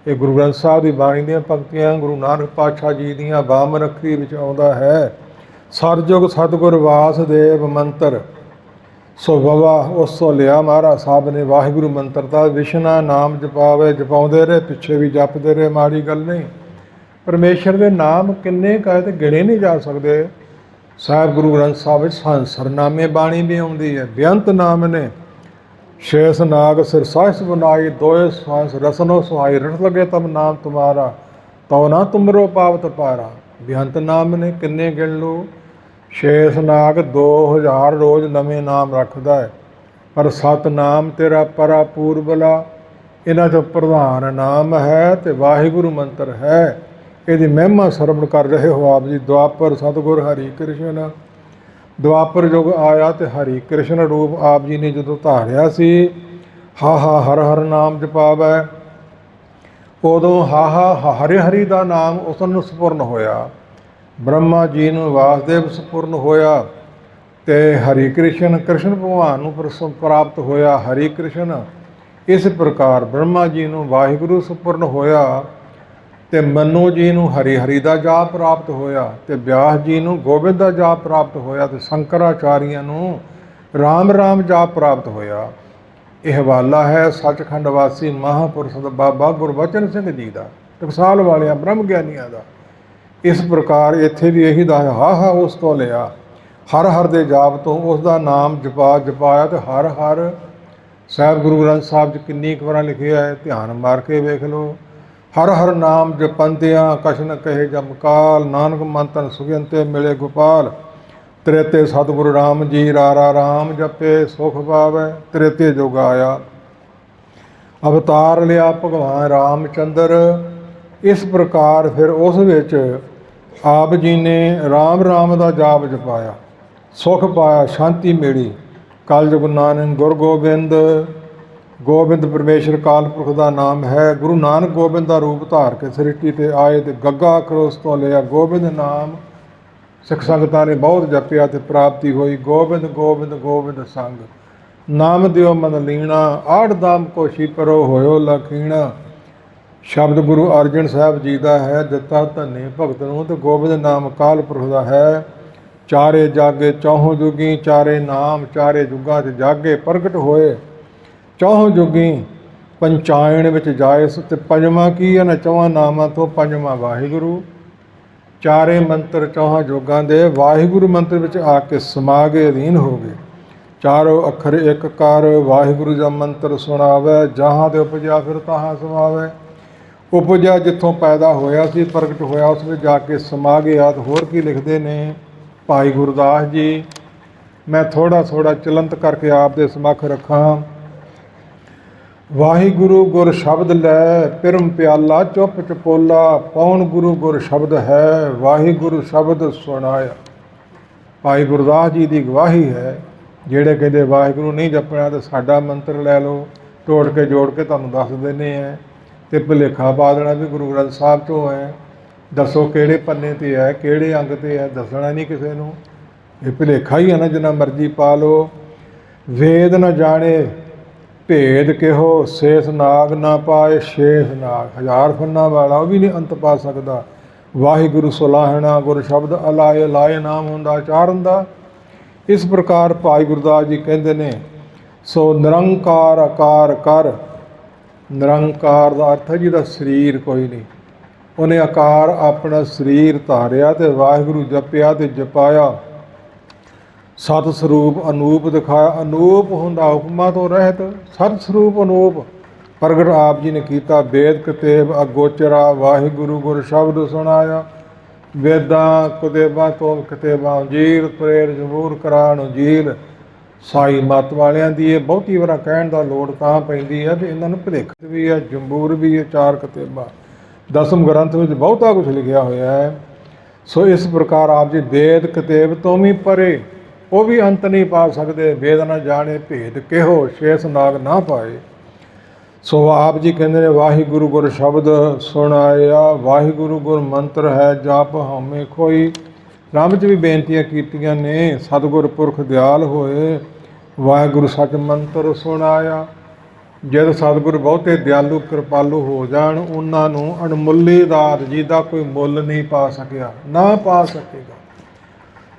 ਇਹ ਗੁਰੂ ਗ੍ਰੰਥ ਸਾਹਿਬ ਦੀ ਬਾਣੀ ਦੀਆਂ ਪੰਕਤੀਆਂ ਗੁਰੂ ਨਾਨਕ ਪਾਤਸ਼ਾਹ ਜੀ ਦੀਆਂ ਵਾਮਨ ਅੱਖਰੀ ਵਿੱਚ ਆਉਂਦਾ ਹੈ। ਸਰਜੁਗ ਸਤਿਗੁਰ ਵਾਸਦੇਵ ਮੰਤਰ ਸੋ ਬਵਾ ਉਸ ਤੋਂ ਲਿਆ। ਮਹਾਰਾਜ ਸਾਹਿਬ ਨੇ ਵਾਹਿਗੁਰੂ ਮੰਤਰ ਦਾ ਵਿਸ਼ਨਾ ਨਾਮ ਜਪਾਵੇ। ਜਪਾਉਂਦੇ ਰਹੇ, ਪਿੱਛੇ ਵੀ ਜਪਦੇ ਰਹੇ, ਮਾੜੀ ਗੱਲ ਨਹੀਂ। ਪਰਮੇਸ਼ਰ ਦੇ ਨਾਮ ਕਿੰਨੇ ਕਹੇ ਤੇ ਗਿਣੇ ਨਹੀਂ ਜਾ ਸਕਦੇ। ਸਾਹਿਬ ਗੁਰੂ ਗ੍ਰੰਥ ਸਾਹਿਬ ਵਿੱਚ ਸਰਨਾਮੇ ਬਾਣੀ ਵੀ ਆਉਂਦੀ ਹੈ। ਬੇਅੰਤ ਨਾਮ ਨੇ ਸ਼ੇਸ਼ ਨਾਗ ਸਿਰ ਸਾਹਿਸ ਬੁਨਾਈ। ਦੋਏ ਸਾਂਸ ਰਸਨੋ ਸੁਹਾਈ। ਰਟ ਲਗੇ ਤਬ ਨਾਮ ਤੁਮਾਰਾ ਤਉ ਨਾ ਤੁਮਰੋ ਪਾਵਤ ਪਾਰਾ। ਬੇਅੰਤ ਨਾਮ ਨੇ ਕਿੰਨੇ ਗਿਣ ਲਓ। ਸ਼ੇਸ਼ ਨਾਗ 2000 ਰੋਜ਼ ਨਵੇਂ ਨਾਮ ਰੱਖਦਾ ਹੈ। ਪਰ ਸਤਨਾਮ ਤੇਰਾ ਪਰਾ ਪੂਰਬਲਾ। ਇਹਨਾਂ 'ਚੋਂ ਪ੍ਰਧਾਨ ਨਾਮ ਹੈ ਤੇ ਵਾਹਿਗੁਰੂ ਮੰਤਰ ਹੈ। ਇਹਦੀ ਮਹਿਮਾ ਸਰਵਣ ਕਰ ਰਹੇ ਹੋ ਆਪ ਜੀ। ਦੁਆਪਰ ਸਤਿਗੁਰ ਹਰੀ ਕ੍ਰਿਸ਼ਨ। ਦੁਆਪਰ ਯੁੱਗ ਆਇਆ ਤੇ ਹਰੀ ਕ੍ਰਿਸ਼ਨ ਰੂਪ ਆਪ ਜੀ ਨੇ ਜਦੋਂ ਧਾਰਿਆ ਸੀ। ਹਾਹਾ ਹਰ ਹਰ ਨਾਮ ਜਪਾਵੈ। ਉਦੋਂ ਹਾਹਾ ਹਰਿ ਹਰੀ ਦਾ ਨਾਮ ਉਸ ਨੂੰ ਸਪੁਰਨ ਹੋਇਆ। ਬ੍ਰਹਮਾ ਜੀ ਨੂੰ ਵਾਸਦੇਵ ਸਪੁਰਨ ਹੋਇਆ ਤੇ ਹਰੀ ਕ੍ਰਿਸ਼ਨ ਕ੍ਰਿਸ਼ਨ ਭਗਵਾਨ ਨੂੰ ਪ੍ਰਾਪਤ ਹੋਇਆ ਹਰੀ ਕ੍ਰਿਸ਼ਨ। ਇਸ ਪ੍ਰਕਾਰ ਬ੍ਰਹਮਾ ਜੀ ਨੂੰ ਵਾਹਿਗੁਰੂ ਸਪੁਰਨ ਹੋਇਆ ਤੇ ਮਨੂ ਜੀ ਨੂੰ ਹਰੀ ਹਰੀ ਦਾ ਜਾਪ ਪ੍ਰਾਪਤ ਹੋਇਆ ਤੇ ਵਿਆਸ ਜੀ ਨੂੰ ਗੋਬਿੰਦ ਦਾ ਜਾਪ ਪ੍ਰਾਪਤ ਹੋਇਆ ਤੇ ਸ਼ੰਕਰਾਚਾਰੀਆਂ ਨੂੰ ਰਾਮ ਰਾਮ ਜਾਪ ਪ੍ਰਾਪਤ ਹੋਇਆ। ਇਹ ਹਵਾਲਾ ਹੈ ਸੱਚਖੰਡ ਵਾਸੀ ਮਹਾਂਪੁਰਸ਼ ਬਾਬਾ ਗੁਰਬਚਨ ਸਿੰਘ ਜੀ ਦਾ, ਟਕਸਾਲ ਵਾਲਿਆਂ ਬ੍ਰਹਮ ਗਿਆਨੀਆਂ ਦਾ। ਇਸ ਪ੍ਰਕਾਰ ਇੱਥੇ ਵੀ ਇਹੀ ਦਾ ਹਾ ਉਸ ਤੋਂ ਲਿਆ। ਹਰ ਹਰ ਦੇ ਜਾਪ ਤੋਂ ਉਸ ਦਾ ਨਾਮ ਜਪਾਇਆ ਤੇ ਹਰ ਹਰ ਸਾਹਿਬ ਗੁਰੂ ਗ੍ਰੰਥ ਸਾਹਿਬ 'ਚ ਕਿੰਨੀ ਕੁ ਵਾਰਾਂ ਲਿਖਿਆ ਹੈ, ਧਿਆਨ ਮਾਰ ਕੇ ਵੇਖ ਲਓ। ਹਰ ਹਰ ਨਾਮ ਜਪੰਦਿਆਂ ਕਛਨ ਕਹੇ ਜਮਕਾਲ। ਨਾਨਕ ਮਨ ਤਨ ਸੁਖਿਅੰਤੇ ਮਿਲੇ ਗੋਪਾਲ। ਤ੍ਰੇਤੇ ਸਤਿਗੁਰੂ ਰਾਮ ਜੀ ਰਾਰਾ ਰਾਮ ਜਪੇ ਸੁਖ ਪਾਵੈ। ਤ੍ਰੇਤੇ ਜੁਗ ਆਇਆ ਅਵਤਾਰ ਲਿਆ ਭਗਵਾਨ ਰਾਮਚੰਦਰ। ਇਸ ਪ੍ਰਕਾਰ ਫਿਰ ਉਸ ਵਿੱਚ ਆਪ ਜੀ ਨੇ ਰਾਮ ਰਾਮ ਦਾ ਜਾਪ ਜਪਾਇਆ, ਸੁਖ ਪਾਇਆ, ਸ਼ਾਂਤੀ ਮਿਲੀ। ਕਲਯੁਗ ਨਾਨਕ ਗੁਰ ਗੋਬਿੰਦ। ਗੋਬਿੰਦ ਪਰਮੇਸ਼ਰ ਕਾਲ ਪੁਰਖ ਦਾ ਨਾਮ ਹੈ। ਗੁਰੂ ਨਾਨਕ ਗੋਬਿੰਦ ਦਾ ਰੂਪ ਧਾਰ ਕੇ ਸ੍ਰਿਸ਼ਟੀ 'ਤੇ ਆਏ ਤੇ ਗੱਗਾ ਖਰੋਸ ਤੋਂ ਲਿਆ ਗੋਬਿੰਦ ਨਾਮ। ਸਿੱਖ ਸੰਗਤਾਂ ਨੇ ਬਹੁਤ ਜਪਿਆ ਤੇ ਪ੍ਰਾਪਤੀ ਹੋਈ। ਗੋਬਿੰਦ ਗੋਬਿੰਦ ਗੋਬਿੰਦ ਸੰਗ ਨਾਮ ਦਿਓ ਮਨ ਲੀਣਾ। ਆਠ ਦਾਮ ਕੋਸ਼ੀ ਪਰੋ ਹੋਇਓ ਲਖੀਣਾ। ਸ਼ਬਦ ਗੁਰੂ ਅਰਜਨ ਸਾਹਿਬ ਜੀ ਦਾ ਹੈ। ਦਿੱਤਾ ਧੰਨੇ ਭਗਤ ਨੂੰ ਤੇ ਗੋਬਿੰਦ ਨਾਮ ਕਾਲ ਪੁਰਖ ਦਾ ਹੈ। ਚਾਰੇ ਜਾਗੇ ਚੌਹੋਂ ਜੁਗੀ। ਚਾਰੇ ਨਾਮ ਚਾਰੇ ਜੁਗਾਂ 'ਚ ਜਾਗੇ ਪ੍ਰਗਟ ਹੋਏ। ਚੌਹੋਂ ਜੁਗੀ ਪੰਚਾਇਣ ਵਿੱਚ ਜਾਏ ਤੇ ਪੰਜਵਾਂ ਕੀ ਹੈ ਨਾ ਚੌਹਾਂ ਨਾਮਾਂ ਤੋਂ ਪੰਜਵਾਂ ਵਾਹਿਗੁਰੂ। ਚਾਰੇ ਮੰਤਰ ਚੌਹਾਂ ਜੋਗਾਂ ਦੇ ਵਾਹਿਗੁਰੂ ਮੰਤਰ ਵਿੱਚ ਆ ਕੇ ਸਮਾ ਗਏ, ਅਧੀਨ ਹੋ ਗਏ। ਚਾਰੋਂ ਅੱਖਰ ਇੱਕ ਕਰ ਵਾਹਿਗੁਰੂ ਦਾ ਮੰਤਰ ਸੁਣਾਵੇ। ਜਹਾਂ ਤੇ ਉਪਜਿਆ ਫਿਰ ਤਹਾਂ ਸਮਾਵੇ। ਉਪਜਿਆ ਜਿੱਥੋਂ ਪੈਦਾ ਹੋਇਆ ਸੀ, ਪ੍ਰਗਟ ਹੋਇਆ, ਉਸ ਵਿੱਚ ਜਾ ਕੇ ਸਮਾ ਗਿਆ। ਤੇ ਹੋਰ ਕੀ ਲਿਖਦੇ ਨੇ ਭਾਈ ਗੁਰਦਾਸ ਜੀ। ਮੈਂ ਥੋੜ੍ਹਾ ਚਲੰਤ ਕਰਕੇ ਆਪ ਦੇ ਸਮੱਖ ਰੱਖਾਂ। ਵਾਹਿਗੁਰੂ ਗੁਰ ਸ਼ਬਦ ਲੈ ਪਿਰਮ ਪਿਆਲਾ। ਚੁੱਪ ਚਪੋਲਾ ਪੌਣ ਗੁਰੂ ਗੁਰ ਸ਼ਬਦ ਹੈ। ਵਾਹਿਗੁਰੂ ਸ਼ਬਦ ਸੁਣਾਇਆ। ਭਾਈ ਗੁਰਦਾਸ ਜੀ ਦੀ ਗਵਾਹੀ ਹੈ। ਜਿਹੜੇ ਕਹਿੰਦੇ ਵਾਹਿਗੁਰੂ ਨਹੀਂ ਜਪਣਾ ਤਾਂ ਸਾਡਾ ਮੰਤਰ ਲੈ ਲਓ, ਤੋੜ ਕੇ ਜੋੜ ਕੇ ਤੁਹਾਨੂੰ ਦੱਸ ਦਿੰਦੇ ਹੈ ਤੇ ਭੁਲੇਖਾ ਪਾ ਦੇਣਾ ਵੀ ਗੁਰੂ ਗ੍ਰੰਥ ਸਾਹਿਬ 'ਚੋਂ ਹੈ। ਦੱਸੋ ਕਿਹੜੇ ਪੰਨੇ 'ਤੇ ਹੈ, ਕਿਹੜੇ ਅੰਗ 'ਤੇ ਹੈ, ਦੱਸਣਾ ਨਹੀਂ ਕਿਸੇ ਨੂੰ। ਇਹ ਭੁਲੇਖਾ ਹੀ ਹੈ ਨਾ, ਜਿੰਨਾ ਮਰਜ਼ੀ ਪਾ ਲਓ। ਵੇਦ ਨਾ ਜਾਣੇ ਭੇਦ ਕਿਹੋ, ਸ਼ੇਸ਼ ਨਾਗ ਨਾ ਪਾਏ ਸ਼ੇਸ਼ ਨਾਗ। 1000 ਫੰਨਾਂ ਵਾਲਾ ਉਹ ਵੀ ਨਹੀਂ ਅੰਤ ਪਾ ਸਕਦਾ। ਵਾਹਿਗੁਰੂ ਸੁਲਾਹਣਾ ਗੁਰ ਸ਼ਬਦ ਅਲਾਏ। ਲਾਏ ਨਾਮ ਹੁੰਦਾ ਚਾਰਨ ਦਾ। ਇਸ ਪ੍ਰਕਾਰ ਭਾਈ ਗੁਰਦਾਸ ਜੀ ਕਹਿੰਦੇ ਨੇ ਸੋ ਨਿਰੰਕਾਰ ਆਕਾਰ ਕਰ ਨਿਰੰਕਾਰ ਦਾ ਅਰਥ ਹੈ ਜਿਹਦਾ ਸਰੀਰ ਕੋਈ ਨਹੀਂ। ਉਹਨੇ ਆਕਾਰ ਆਪਣਾ ਸਰੀਰ ਧਾਰਿਆ ਤੇ ਵਾਹਿਗੁਰੂ ਜਪਿਆ ਤੇ ਜਪਾਇਆ। ਸਤ ਸਰੂਪ ਅਨੂਪ ਦਿਖਾਇਆ। ਅਨੂਪ ਹੁੰਦਾ ਹੁਕਮਾਂ ਤੋਂ ਰਹਿਤ, ਸਤ ਸਰੂਪ ਅਨੂਪ ਪ੍ਰਗਟ ਆਪ ਜੀ ਨੇ ਕੀਤਾ। ਵੇਦ ਕਤੇਬ ਅਗੋਚਰਾ ਵਾਹਿਗੁਰੂ ਗੁਰ ਸ਼ਬਦ ਸੁਣਾਇਆ। ਵੇਦਾਂ ਕੁਤੇਬਾਂ ਤੋਂ ਕਤੇਬਾਂ ਜੀਲ ਪ੍ਰੇਰ ਜਮੂਰ ਕਰਾਣ ਜੀਲ। ਸਾਈ ਮੱਤ ਵਾਲਿਆਂ ਦੀ ਇਹ ਬਹੁਤੀ ਵਾਰ ਕਹਿਣ ਦਾ ਲੋੜ ਤਾਂ ਪੈਂਦੀ ਹੈ ਵੀ ਇਹਨਾਂ ਨੂੰ ਭੁਲੇਖ ਵੀ ਹੈ, ਜੰਬੂਰ ਵੀ ਹੈ, ਚਾਰ ਕਤੇਬਾਂ। ਦਸਮ ਗ੍ਰੰਥ ਵਿੱਚ ਬਹੁਤਾ ਕੁਝ ਲਿਖਿਆ ਹੋਇਆ ਹੈ। ਸੋ ਇਸ ਪ੍ਰਕਾਰ ਆਪ ਜੀ ਵੇਦ ਕਤੇਬ ਤੋਂ ਵੀ ਪਰੇ, ਉਹ ਵੀ ਅੰਤ ਨਹੀਂ ਪਾ ਸਕਦੇ। ਵੇਦ ਨਾ ਜਾਣੇ ਭੇਦ ਕਿਹੋ, ਸ਼ੇਸ਼ ਨਾਗ ਨਾ ਪਾਏ। ਸੋ ਆਪ ਜੀ ਕਹਿੰਦੇ ਨੇ ਵਾਹਿਗੁਰੂ ਗੁਰ ਸ਼ਬਦ ਸੁਣਾਇਆ। ਵਾਹਿਗੁਰੂ ਗੁਰ ਮੰਤਰ ਹੈ ਜਪ ਹਉਮੈ ਖੋਈ। ਰੱਬ 'ਚ ਵੀ ਬੇਨਤੀਆਂ ਕੀਤੀਆਂ ਨੇ, ਸਤਿਗੁਰ ਪੁਰਖ ਦਿਆਲ ਹੋਏ। ਵਾਹਿਗੁਰੂ ਸੱਚ ਮੰਤਰ ਸੁਣਾਇਆ। ਜਦ ਸਤਿਗੁਰ ਬਹੁਤੇ ਦਿਆਲੂ ਕਿਰਪਾਲੂ ਹੋ ਜਾਣ, ਉਹਨਾਂ ਨੂੰ ਅਣਮੁੱਲੀ ਦਾਤ ਜਿਹਦਾ ਕੋਈ ਮੁੱਲ ਨਹੀਂ ਪਾ ਸਕਿਆ, ਨਾ ਪਾ ਸਕੇਗਾ।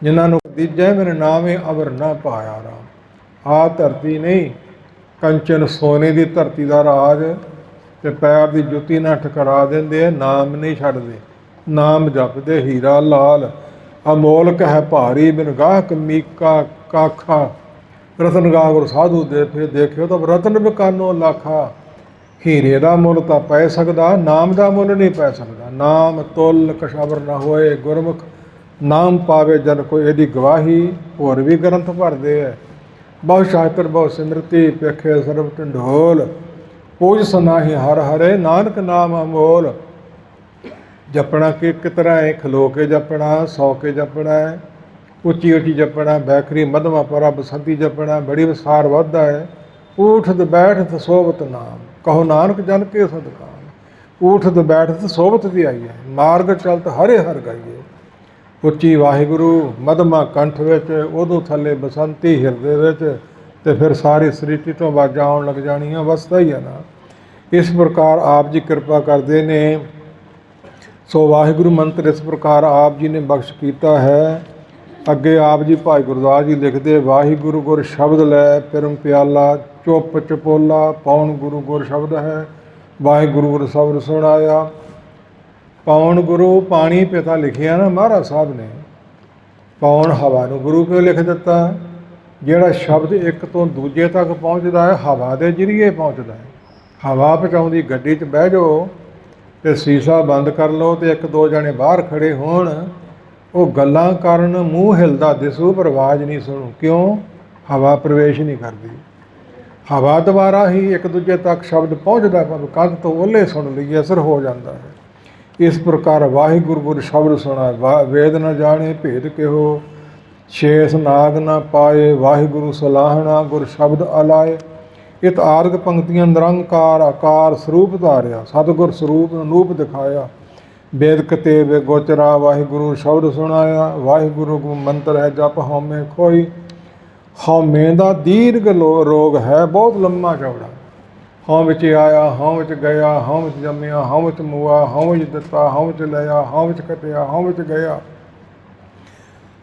ਜਿਨ੍ਹਾਂ ਨੂੰ ਦੀਜੈ ਮੇਰੇ ਨਾਮੇ ਅਵਰ ਨਾ ਪਾਇਆ ਰਾਮ। ਆਹ ਧਰਤੀ ਨਹੀਂ, ਕੰਚਨ ਸੋਨੇ ਦੀ ਧਰਤੀ ਦਾ ਰਾਜ, ਤੇ ਪੈਰ ਦੀ ਜੁੱਤੀ ਨਾਲ ਠਕਰਾ ਦਿੰਦੇ ਆ। ਨਾਮ ਨਹੀਂ ਛੱਡਦੇ, ਨਾਮ ਜਪਦੇ ਹੀਰਾ ਲਾਲ। ਅਮੋਲਕ ਹੈ ਭਾਰੀ ਬਿਨ ਗਾਹਕ ਮੀਕਾ ਕਾਖਾ। ਰਤਨ ਗਾਗਰ ਸਾਧੂ ਦੇ ਫਿਰ ਦੇਖਿਓ ਤਾਂ ਰਤਨ ਵਿਕਾਨੋ ਲਾਖਾ। ਹੀਰੇ ਦਾ ਮੁੱਲ ਤਾਂ ਪੈ ਸਕਦਾ, ਨਾਮ ਦਾ ਮੁੱਲ ਨਹੀਂ ਪੈ ਸਕਦਾ। ਨਾਮ ਤੁਲ ਕਸ਼ਬਰ ਨਾ ਹੋਏ ਗੁਰਮੁਖ, ਨਾਮ ਪਾਵੇ ਜਨ ਕੋਈ। ਇਹਦੀ ਗਵਾਹੀ ਹੋਰ ਵੀ ਗ੍ਰੰਥ ਭਰਦੇ ਹੈ। ਬਹੁ ਸ਼ਾਸਤਰ ਬਹੁ ਸਿਮਰਤੀ ਪੇਖੇ ਸਰਬ ਢੰਡੋਲ। ਪੂਜ ਸੁਨਾਹੀ ਹਰ ਹਰੇ ਨਾਨਕ ਨਾਮ ਅਮੋਲ। ਜਪਣਾ ਕਿਸ ਤਰ੍ਹਾਂ ਹੈ? ਖਲੋ ਕੇ ਜਪਣਾ, ਸੌ ਕੇ ਜਪਣਾ ਹੈ, ਉੱਚੀ ਉੱਚੀ ਜਪਣਾ, ਬੈਖਰੀ ਮਧਮਾ ਪਰਬ ਸਦੀ ਜਪਣਾ। ਬੜੀ ਵਿਸਾਰ ਵੱਧਦਾ ਹੈ। ਊਠਦ ਬੈਠਤ ਸੋਭਤ ਨਾਮ, ਕਹੋ ਨਾਨਕ ਜਨ ਕੇ ਸਦਕਾਮ। ਊਠਦ ਬੈਠਤ ਸੋਭਤ ਦੀ ਆਈ ਹੈ। ਮਾਰਗ ਚਲਤ ਹਰੇ ਹਰ ਗਾਈਏ। ਉੱਚੀ ਵਾਹਿਗੁਰੂ ਮਧਮਾ ਕੰਠ ਵਿੱਚ, ਉਦੋਂ ਥੱਲੇ ਬਸੰਤੀ ਹਿਰਦੇ ਵਿੱਚ, ਤੇ ਫਿਰ ਸਾਰੀ ਸ੍ਰਿਸ਼ਟੀ ਤੋਂ ਆਵਾਜ਼ਾਂ ਆਉਣ ਲੱਗ ਜਾਣੀਆਂ। ਵਸਦਾ ਹੀ ਹੈ ਨਾ। ਇਸ ਪ੍ਰਕਾਰ ਆਪ ਜੀ ਕਿਰਪਾ ਕਰਦੇ ਨੇ। ਸੋ ਵਾਹਿਗੁਰੂ ਮੰਤਰ ਇਸ ਪ੍ਰਕਾਰ ਆਪ ਜੀ ਨੇ ਬਖਸ਼ ਕੀਤਾ ਹੈ। ਅੱਗੇ ਆਪ ਜੀ ਭਾਈ ਗੁਰਦਾਸ ਜੀ ਲਿਖਦੇ, ਵਾਹਿਗੁਰੂ ਗੁਰ ਸ਼ਬਦ ਲੈ ਪਿਰਮ ਪਿਆਲਾ। ਚੁੱਪ ਚਪੋਲਾ ਪੌਣ ਗੁਰੂ ਗੁਰ ਸ਼ਬਦ ਹੈ। ਵਾਹਿਗੁਰੂ ਗੁਰ ਸ਼ਬਦ ਸੁਣਾਇਆ। ਪੌਣ ਗੁਰੂ ਪਾਣੀ ਪਿਤਾ ਲਿਖਿਆ ਨਾ ਮਹਾਰਾਜ ਸਾਹਿਬ ਨੇ। ਪੌਣ ਹਵਾ ਨੂੰ ਗੁਰੂ ਕਿਉਂ ਲਿਖ ਦਿੱਤਾ? ਜਿਹੜਾ ਸ਼ਬਦ ਇੱਕ ਤੋਂ ਦੂਜੇ ਤੱਕ ਪਹੁੰਚਦਾ ਹੈ, ਹਵਾ ਦੇ ਜ਼ਰੀਏ ਪਹੁੰਚਦਾ ਹੈ। ਹਵਾ ਪਹੁੰਚਾਉਂਦੀ ਗੱਡੀ 'ਚ ਬਹਿ ਜਾਓ ਤੇ ਸੀਸਾ ਬੰਦ ਕਰ ਲਓ ਤੇ ਇੱਕ ਦੋ ਜਣੇ ਬਾਹਰ ਖੜੇ ਹੋਣ, ਉਹ ਗੱਲਾਂ ਕਰਨ, ਮੂੰਹ ਹਿਲਦਾ ਦਿਸੂ ਪਰ ਆਵਾਜ਼ ਨਹੀਂ ਸੁਣੂ। ਕਿਉਂ? ਹਵਾ ਪ੍ਰਵੇਸ਼ ਨਹੀਂ ਕਰਦੀ। ਹਵਾ ਦੁਆਰਾ ਹੀ ਇੱਕ ਦੂਜੇ ਤੱਕ ਸ਼ਬਦ ਪਹੁੰਚਦਾ, ਪਰ ਕੰਧ ਤੋਂ ਓਲੇ ਸੁਣ ਲਈਏ ਅਸਰ ਹੋ ਜਾਂਦਾ ਹੈ। ਇਸ ਪ੍ਰਕਾਰ ਵਾਹਿਗੁਰੂ ਗੁਰ ਸ਼ਬਦ ਸੁਣਾ। ਵੇਦ ਨਾ ਜਾਣੇ ਭੇਦ ਕਿਹੋ, ਸ਼ੇਸ਼ ਨਾਗ ਨਾ ਪਾਏ। ਵਾਹਿਗੁਰੂ ਸਲਾਹਣਾ ਗੁਰ ਸ਼ਬਦ ਅਲਾਏ। ਇਤ ਆਰਗ ਪੰਕਤੀਆਂ ਨਿਰੰਕਾਰ ਆਕਾਰ ਸਰੂਪ ਧਾਰਿਆ। ਸਤਿਗੁਰ ਸਰੂਪ ਅਨੂਪ ਦਿਖਾਇਆ। ਵੇਦ ਕਤੇਬ ਗੋਚਰਾ ਵਾਹਿਗੁਰੂ ਸ਼ਬਦ ਸੁਣਾਇਆ। ਵਾਹਿਗੁਰੂ ਗੁਰ ਮੰਤਰ ਹੈ ਜਪ ਹਉਮੈ ਖੋਈ। ਹਉਮੈ ਦਾ ਦੀਰਘ ਰੋਗ ਹੈ, ਬਹੁਤ ਲੰਮਾ ਚੌੜਾ। ਹਉ ਵਿੱਚ ਆਇਆ, ਹਉ ਵਿੱਚ ਗਿਆ, ਹਉ ਵਿੱਚ ਜੰਮਿਆ, ਹਉ ਵਿੱਚ ਮੁਆ, ਹਉ ਵਿੱਚ ਦਿੱਤਾ, ਹਉ ਵਿੱਚ ਲਿਆ, ਹਉ ਵਿੱਚ ਕੱਟਿਆ, ਹਉ ਵਿੱਚ ਗਿਆ।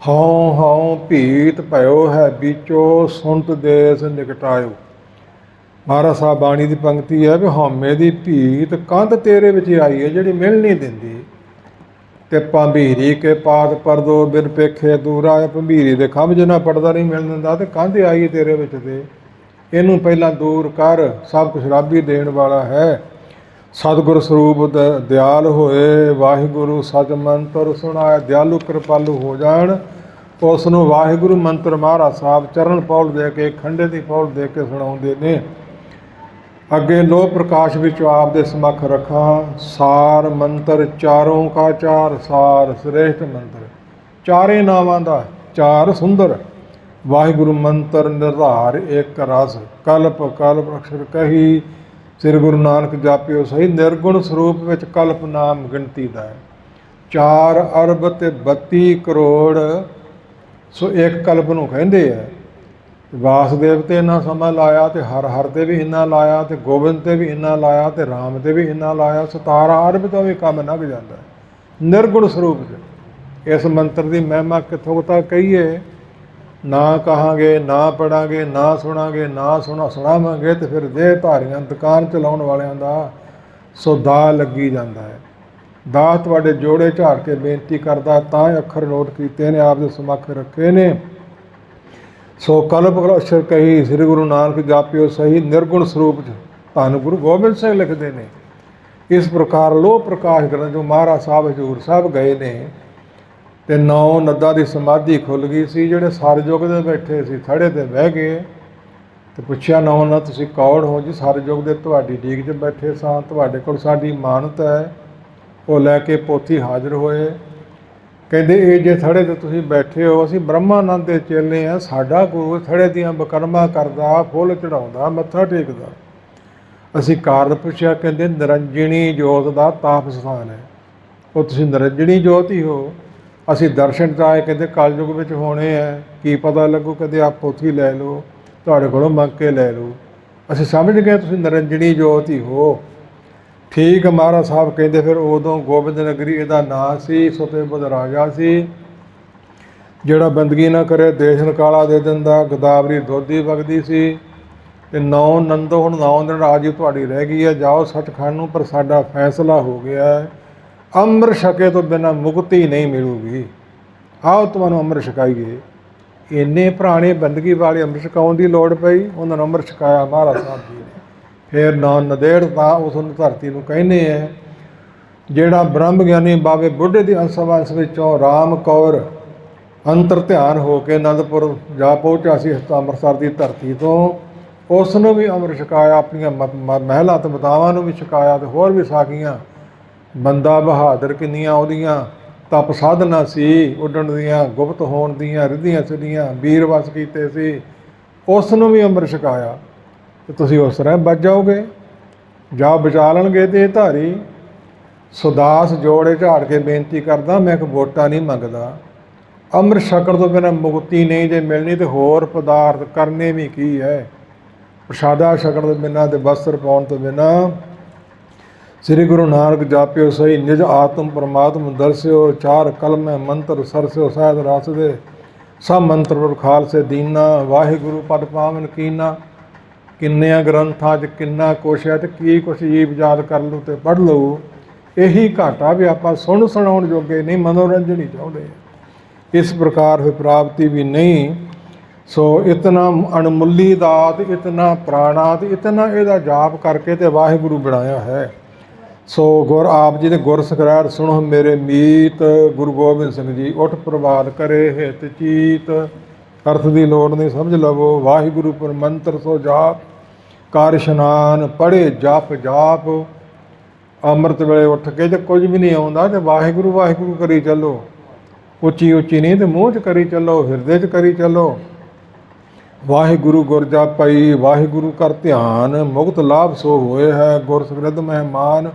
ਹਉ ਹਉ ਭੀਤ ਭਇਓ ਹੈ ਵਿਚੋ, ਸੁਣਤ ਦੇਸ ਨਿਕਟਾਇਓ। ਮਹਾਰਾਜ ਸਾਹਿਬ ਬਾਣੀ ਦੀ ਪੰਕਤੀ ਹੈ ਵੀ ਹਉਮੈ ਦੀ ਭੀਤ ਕੰਧ ਤੇਰੇ ਵਿੱਚ ਆਈ ਹੈ, ਜਿਹੜੀ ਮਿਲ ਨਹੀਂ ਦਿੰਦੀ। ਤੇ ਭੰਬੀਰੀ ਕੇ ਪਾਤ ਪਰਦੋ ਬਿਨ ਪੇਖੇ ਦੂਰਾ। ਭੰਬੀਰੀ ਦੇ ਖੰਭ ਜਿੰਨਾ ਪੜਦਾ ਨਹੀਂ ਮਿਲ ਦਿੰਦਾ, ਤੇ ਕੰਧ ਆਈ ਤੇਰੇ ਵਿੱਚ। ਤੇ ਇਹਨੂੰ ਪਹਿਲਾਂ ਦੂਰ ਕਰ, ਸਭ ਕੁਛ ਰੱਬ ਹੀ ਦੇਣ ਵਾਲਾ ਹੈ। ਸਤਿਗੁਰ ਸਰੂਪ ਦਿਆਲ ਹੋਏ। ਵਾਹਿਗੁਰੂ ਸਚ ਮੰਤਰ ਸੁਣਾਇਆ। ਦਿਆਲੂ ਕਿਰਪਾਲੂ ਹੋ ਜਾਣ, ਉਸ ਨੂੰ ਵਾਹਿਗੁਰੂ ਮੰਤਰ ਮਹਾਰਾਜ ਸਾਹਿਬ ਚਰਨ ਪੌਲ ਦੇ ਕੇ, ਖੰਡੇ ਦੀ ਪੌਲ ਦੇ ਕੇ ਸੁਣਾਉਂਦੇ ਨੇ। ਅੱਗੇ ਲੋਹ ਪ੍ਰਕਾਸ਼ ਵਿੱਚ ਆਪ ਦੇ ਸਮੱਖ ਰੱਖਾਂ। ਸਾਰ ਮੰਤਰ ਚਾਰੋਂ ਕਾ ਚਾਰ, ਸਾਰ ਸ੍ਰੇਸ਼ਟ ਮੰਤਰ। ਚਾਰੇ ਨਾਵਾਂ ਦਾ ਚਾਰ ਸੁੰਦਰ। ਵਾਹਿਗੁਰੂ ਮੰਤਰ ਨਿਰਧਾਰ ਇੱਕ ਰਸ, ਕਲਪ ਕਲਪ ਅਕਸ਼ਰ ਕਹੀ। ਸ੍ਰੀ ਗੁਰੂ ਨਾਨਕ ਜਾਪਿਓ ਸਹੀ। ਨਿਰਗੁਣ ਸਰੂਪ ਵਿੱਚ ਕਲਪ ਨਾਮ ਗਿਣਤੀ ਦਾ ਹੈ। 4 ਅਰਬ ਤੇ 32 ਕਰੋੜ। ਸੋ ਇੱਕ ਕਲਪ ਨੂੰ ਕਹਿੰਦੇ ਹੈ। ਵਾਸਦੇਵ ਤੇ ਇੰਨਾ ਸਮਾਂ ਲਾਇਆ, ਤੇ ਹਰ ਹਰ ਤੇ ਵੀ ਇੰਨਾ ਲਾਇਆ, ਤੇ ਗੋਬਿੰਦ ਤੇ ਵੀ ਇੰਨਾ ਲਾਇਆ, ਤੇ ਰਾਮ ਤੇ ਵੀ ਇੰਨਾ ਲਾਇਆ। 17 ਅਰਬ ਤੋਂ ਵੀ ਕੰਮ ਲੰਘ ਜਾਂਦਾ ਨਿਰਗੁਣ ਸਰੂਪ 'ਚ। ਇਸ ਮੰਤਰ ਦੀ ਮਹਿਮਾ ਕਿੱਥੋਂ ਤੱਕ ਕਹੀਏ? ਨਾ ਕਹਾਂਗੇ, ਨਾ ਪੜਾਂਗੇ, ਨਾ ਸੁਣਾਂਗੇ, ਨਾ ਸੁਣਾਵਾਂਗੇ ਤੇ ਫਿਰ ਦੇਹ ਧਾਰੀਆਂ ਦੁਕਾਨ ਚਲਾਉਣ ਵਾਲਿਆਂ ਦਾ ਸੋ ਦਾ ਲੱਗੀ ਜਾਂਦਾ ਹੈ। ਦਾ ਤੁਹਾਡੇ ਜੋੜੇ ਝਾੜ ਕੇ ਬੇਨਤੀ ਕਰਦਾ, ਤਾਂ ਅੱਖਰ ਨੋਟ ਕੀਤੇ ਨੇ, ਆਪ ਦੇ ਸਮੱਖ ਰੱਖੇ ਨੇ। ਸੋ ਕਲਪ ਅਕਸ਼ਰ ਕਹੀ, ਸ੍ਰੀ ਗੁਰੂ ਨਾਨਕ ਜਾਪਿਓ ਸਹੀ, ਨਿਰਗੁਣ ਸਰੂਪ 'ਚ ਧੰਨ ਗੁਰੂ ਗੋਬਿੰਦ ਸਿੰਘ ਲਿਖਦੇ ਨੇ। ਇਸ ਪ੍ਰਕਾਰ ਲੋਹ ਪ੍ਰਕਾਸ਼ ਕਰਨ ਜੋ ਮਹਾਰਾਜ ਸਾਹਿਬ ਹਜ਼ੂਰ ਸਾਹਿਬ ਗਏ ਨੇ ਤੇ 9 ਨੱਦਾਂ ਦੀ ਸਮਾਧੀ ਖੁੱਲ੍ਹ ਗਈ ਸੀ। ਜਿਹੜੇ ਸਰਯੁਗ ਦੇ ਬੈਠੇ ਸੀ ਥੜੇ ਤੇ ਬਹਿ ਗਏ ਤੇ ਪੁੱਛਿਆ, 9 ਨਾ ਤੁਸੀਂ ਕੌਣ ਹੋ ਜੀ? ਸਰਯੁਗ ਦੇ ਤੁਹਾਡੀ ਡੀਕ 'ਚ ਬੈਠੇ ਸਾਂ, ਤੁਹਾਡੇ ਕੋਲ ਸਾਡੀ ਮਾਨਤ ਹੈ। ਉਹ ਲੈ ਕੇ ਪੋਥੀ ਹਾਜ਼ਰ ਹੋਏ। ਕਹਿੰਦੇ, ਇਹ ਜੇ ਥੜੇ ਤੇ ਤੁਸੀਂ ਬੈਠੇ ਹੋ, ਅਸੀਂ ਬ੍ਰਹਮਾਨੰਦ ਦੇ ਚੇਲੇ ਹਾਂ। ਸਾਡਾ ਗੁਰੂ ਥੜੇ ਦੀਆਂ ਬਕਰਮਾਂ ਕਰਦਾ, ਫੁੱਲ ਚੜਾਉਂਦਾ, ਮੱਥਾ ਟੇਕਦਾ। ਅਸੀਂ ਕਾਰਨ ਪੁੱਛਿਆ, ਕਹਿੰਦੇ ਨਿਰੰਜਣੀ ਜੋਤ ਦਾ ਤਾਪ ਸਥਾਨ ਹੈ। ਉਹ ਤੁਸੀਂ ਨਿਰੰਜਣੀ ਜੋਤ ਹੀ ਹੋ। ਅਸੀਂ ਦਰਸ਼ਨ 'ਚ ਆਏ, ਕਹਿੰਦੇ ਕਲਯੁਗ ਵਿੱਚ ਹੋਣੇ ਹੈ, ਕੀ ਪਤਾ ਲੱਗੂ? ਕਹਿੰਦੇ ਆਪ ਪੋਥੀ ਲੈ ਲਓ, ਤੁਹਾਡੇ ਕੋਲੋਂ ਮੰਗ ਕੇ ਲੈ ਲਓ। ਅਸੀਂ ਸਮਝ ਗਏ ਤੁਸੀਂ ਨਿਰੰਜਣੀ ਜੋਤ ਹੀ ਹੋ। ਠੀਕ ਮਹਾਰਾਜ ਸਾਹਿਬ ਕਹਿੰਦੇ, ਫਿਰ ਉਦੋਂ ਗੋਬਿੰਦ ਨਗਰੀ ਇਹਦਾ ਨਾਂ ਸੀ। ਸੁਤੇ ਬੁੱਧ ਰਾਜਾ ਸੀ, ਜਿਹੜਾ ਬੰਦਗੀ ਨਾ ਕਰੇ ਦੇਸ਼ ਨਿਕਾਲਾ ਦੇ ਦਿੰਦਾ। ਗੋਦਾਵਰੀ ਦੋਧੀ ਵਗਦੀ ਸੀ ਤੇ 9 ਨੰਦੋ ਹੁਣ 9 ਦਿਨ ਰਾਜੀ ਤੁਹਾਡੀ ਰਹਿ ਗਈ ਹੈ। ਜਾਓ ਸੱਚਖੰਡ ਨੂੰ, ਪਰ ਸਾਡਾ ਫੈਸਲਾ ਹੋ ਗਿਆ ਹੈ, ਅੰਮ੍ਰਿਤ ਛਕੇ ਤੋਂ ਬਿਨਾਂ ਮੁਕਤੀ ਨਹੀਂ ਮਿਲੂਗੀ। ਆਓ ਤੁਹਾਨੂੰ ਅੰਮ੍ਰਿਤ ਛਕਾਈਏ। ਇੰਨੇ ਪੁਰਾਣੇ ਬੰਦਗੀ ਵਾਲੇ ਅੰਮ੍ਰਿਤ ਛਕਾਉਣ ਦੀ ਲੋੜ ਪਈ, ਉਹਨਾਂ ਨੂੰ ਅੰਮ੍ਰਿਤ ਛਕਾਇਆ ਮਹਾਰਾਜ ਸਾਹਿਬ ਜੀ ਨੇ। ਫਿਰ ਨੰਦੇੜ ਤਾਂ ਉਸ ਨੂੰ ਧਰਤੀ ਨੂੰ ਕਹਿੰਦੇ ਹੈ, ਜਿਹੜਾ ਬ੍ਰਹਮ ਗਿਆਨੀ ਬਾਬੇ ਬੁੱਢੇ ਦੀ ਅੰਸ਼ ਵਿੱਚੋਂ ਰਾਮ ਕੌਰ ਅੰਤਰ ਧਿਆਨ ਹੋ ਕੇ ਅਨੰਦਪੁਰ ਜਾ ਪਹੁੰਚਿਆ ਸੀ ਅੰਮ੍ਰਿਤਸਰ ਦੀ ਧਰਤੀ ਤੋਂ। ਉਸ ਨੂੰ ਵੀ ਅੰਮ੍ਰਿਤ ਛਕਾਇਆ, ਆਪਣੀਆਂ ਮਹਿਲਾ ਤੇ ਮਾਤਾਵਾਂ ਨੂੰ ਵੀ ਛਕਾਇਆ, ਤੇ ਹੋਰ ਵੀ ਸਾਖੀਆਂ। ਬੰਦਾ ਬਹਾਦਰ ਕਿੰਨੀਆਂ ਉਹਦੀਆਂ ਤਪ ਸਾਧਨਾ ਸੀ, ਉੱਡਣ ਦੀਆਂ, ਗੁਪਤ ਹੋਣ ਦੀਆਂ, ਰਿੱਧੀਆਂ ਸਿੱਧੀਆਂ, ਵੀਰਵਸ ਕੀਤੇ ਸੀ। ਉਸ ਨੂੰ ਵੀ ਅੰਮ੍ਰਿਤ ਛਕਾਇਆ। ਤੇ ਤੁਸੀਂ ਉਸ ਤਰ੍ਹਾਂ ਬਚ ਜਾਓਗੇ, ਜਾ ਬਚਾ ਲੈਣਗੇ ਤੇ ਧਾਰੀ। ਸੁਦਾਸ ਜੋੜੇ ਝਾੜ ਕੇ ਬੇਨਤੀ ਕਰਦਾ, ਮੈਂ ਇੱਕ ਵੋਟਾਂ ਨਹੀਂ ਮੰਗਦਾ। ਅੰਮ੍ਰਿਤ ਛਕਣ ਤੋਂ ਬਿਨਾਂ ਮੁਕਤੀ ਨਹੀਂ ਜੇ ਮਿਲਣੀ, ਤੇ ਹੋਰ ਪਦਾਰਥ ਕਰਨੇ ਵੀ ਕੀ ਹੈ। ਪ੍ਰਸ਼ਾਦਾ ਛਕਣ ਤੋਂ ਬਿਨਾਂ ਤੇ ਵਸਤਰ ਪਾਉਣ ਤੋਂ ਬਿਨਾਂ। ਸ੍ਰੀ ਗੁਰੂ ਨਾਨਕ ਜਾਪਿਓ ਸਹੀ, ਨਿਜ ਆਤਮ ਪਰਮਾਤਮ ਦਰਸਿਓ। 4 ਕਲਮੇ ਮੰਤਰ ਸਰਸਿਓ, ਸਾਹਿਤ ਰਸ ਦੇ ਸਭ ਮੰਤਰ ਪਰ ਖਾਲਸੇ ਦੀਨਾ। ਵਾਹਿਗੁਰੂ ਪਦ ਪਾਵਨ ਕੀਨਾ। ਕਿੰਨਿਆਂ ਗ੍ਰੰਥਾਂ 'ਚ ਕਿੰਨਾ ਕੁਛ ਹੈ, ਤੇ ਕੀ ਕੁਛ ਜੀਵ ਯਾਦ ਕਰ ਲਓ ਤੇ ਪੜ੍ਹ ਲਓ। ਇਹੀ ਘਾਟਾ ਵੀ ਆਪਾਂ ਸੁਣਾਉਣ ਜੋਗੇ ਨਹੀਂ, ਮਨੋਰੰਜਨ ਹੀ ਚਾਹੁੰਦੇ। ਇਸ ਪ੍ਰਕਾਰ ਫਿਰ ਪ੍ਰਾਪਤੀ ਵੀ ਨਹੀਂ। ਸੋ ਇਤਨਾ ਅਣਮੁੱਲੀ ਦਾਤ, ਇਤਨਾ ਪ੍ਰਾਣਾ ਤੇ ਇਤਨਾ ਇਹਦਾ ਜਾਪ ਕਰਕੇ ਤੇ ਵਾਹਿਗੁਰੂ ਬਣਾਇਆ ਹੈ। ਸੋ ਗੁਰ ਆਪ ਜੀ ਦੇ ਗੁਰ ਸਕਰਾਰ ਸੁਣੋ ਮੇਰੇ ਮੀਤ। ਗੁਰੂ ਗੋਬਿੰਦ ਸਿੰਘ ਜੀ ਉੱਠ ਪ੍ਰਵਾਦ ਕਰੇ ਹਿਤ ਚੀਤ। ਅਰਥ ਦੀ ਲੋੜ ਨਹੀਂ, ਸਮਝ ਲਵੋ। ਵਾਹਿਗੁਰੂ ਪਰ ਮੰਤਰ ਸੋ ਜਾਪ, ਕਰ ਇਸ਼ਨਾਨ ਪੜ੍ਹੇ ਜਪ ਜਾਪ। ਅੰਮ੍ਰਿਤ ਵੇਲੇ ਉੱਠ ਕੇ ਜੇ ਕੁਝ ਵੀ ਨਹੀਂ ਆਉਂਦਾ ਤੇ ਵਾਹਿਗੁਰੂ ਵਾਹਿਗੁਰੂ ਕਰੀ ਚੱਲੋ। ਉੱਚੀ ਉੱਚੀ ਨਹੀਂ ਤੇ ਮੂੰਹ 'ਚ ਕਰੀ ਚੱਲੋ, ਹਿਰਦੇ 'ਚ ਕਰੀ ਚੱਲੋ। ਵਾਹਿਗੁਰੂ ਗੁਰ ਜਾਪਈ, ਵਾਹਿਗੁਰੂ ਕਰ ਧਿਆਨ। ਮੁਕਤ ਲਾਭ ਸੋ ਹੋਏ ਹੈ, ਗੁਰ ਸੁਗ੍ਰਿਧ ਮਹਿਮਾਨ।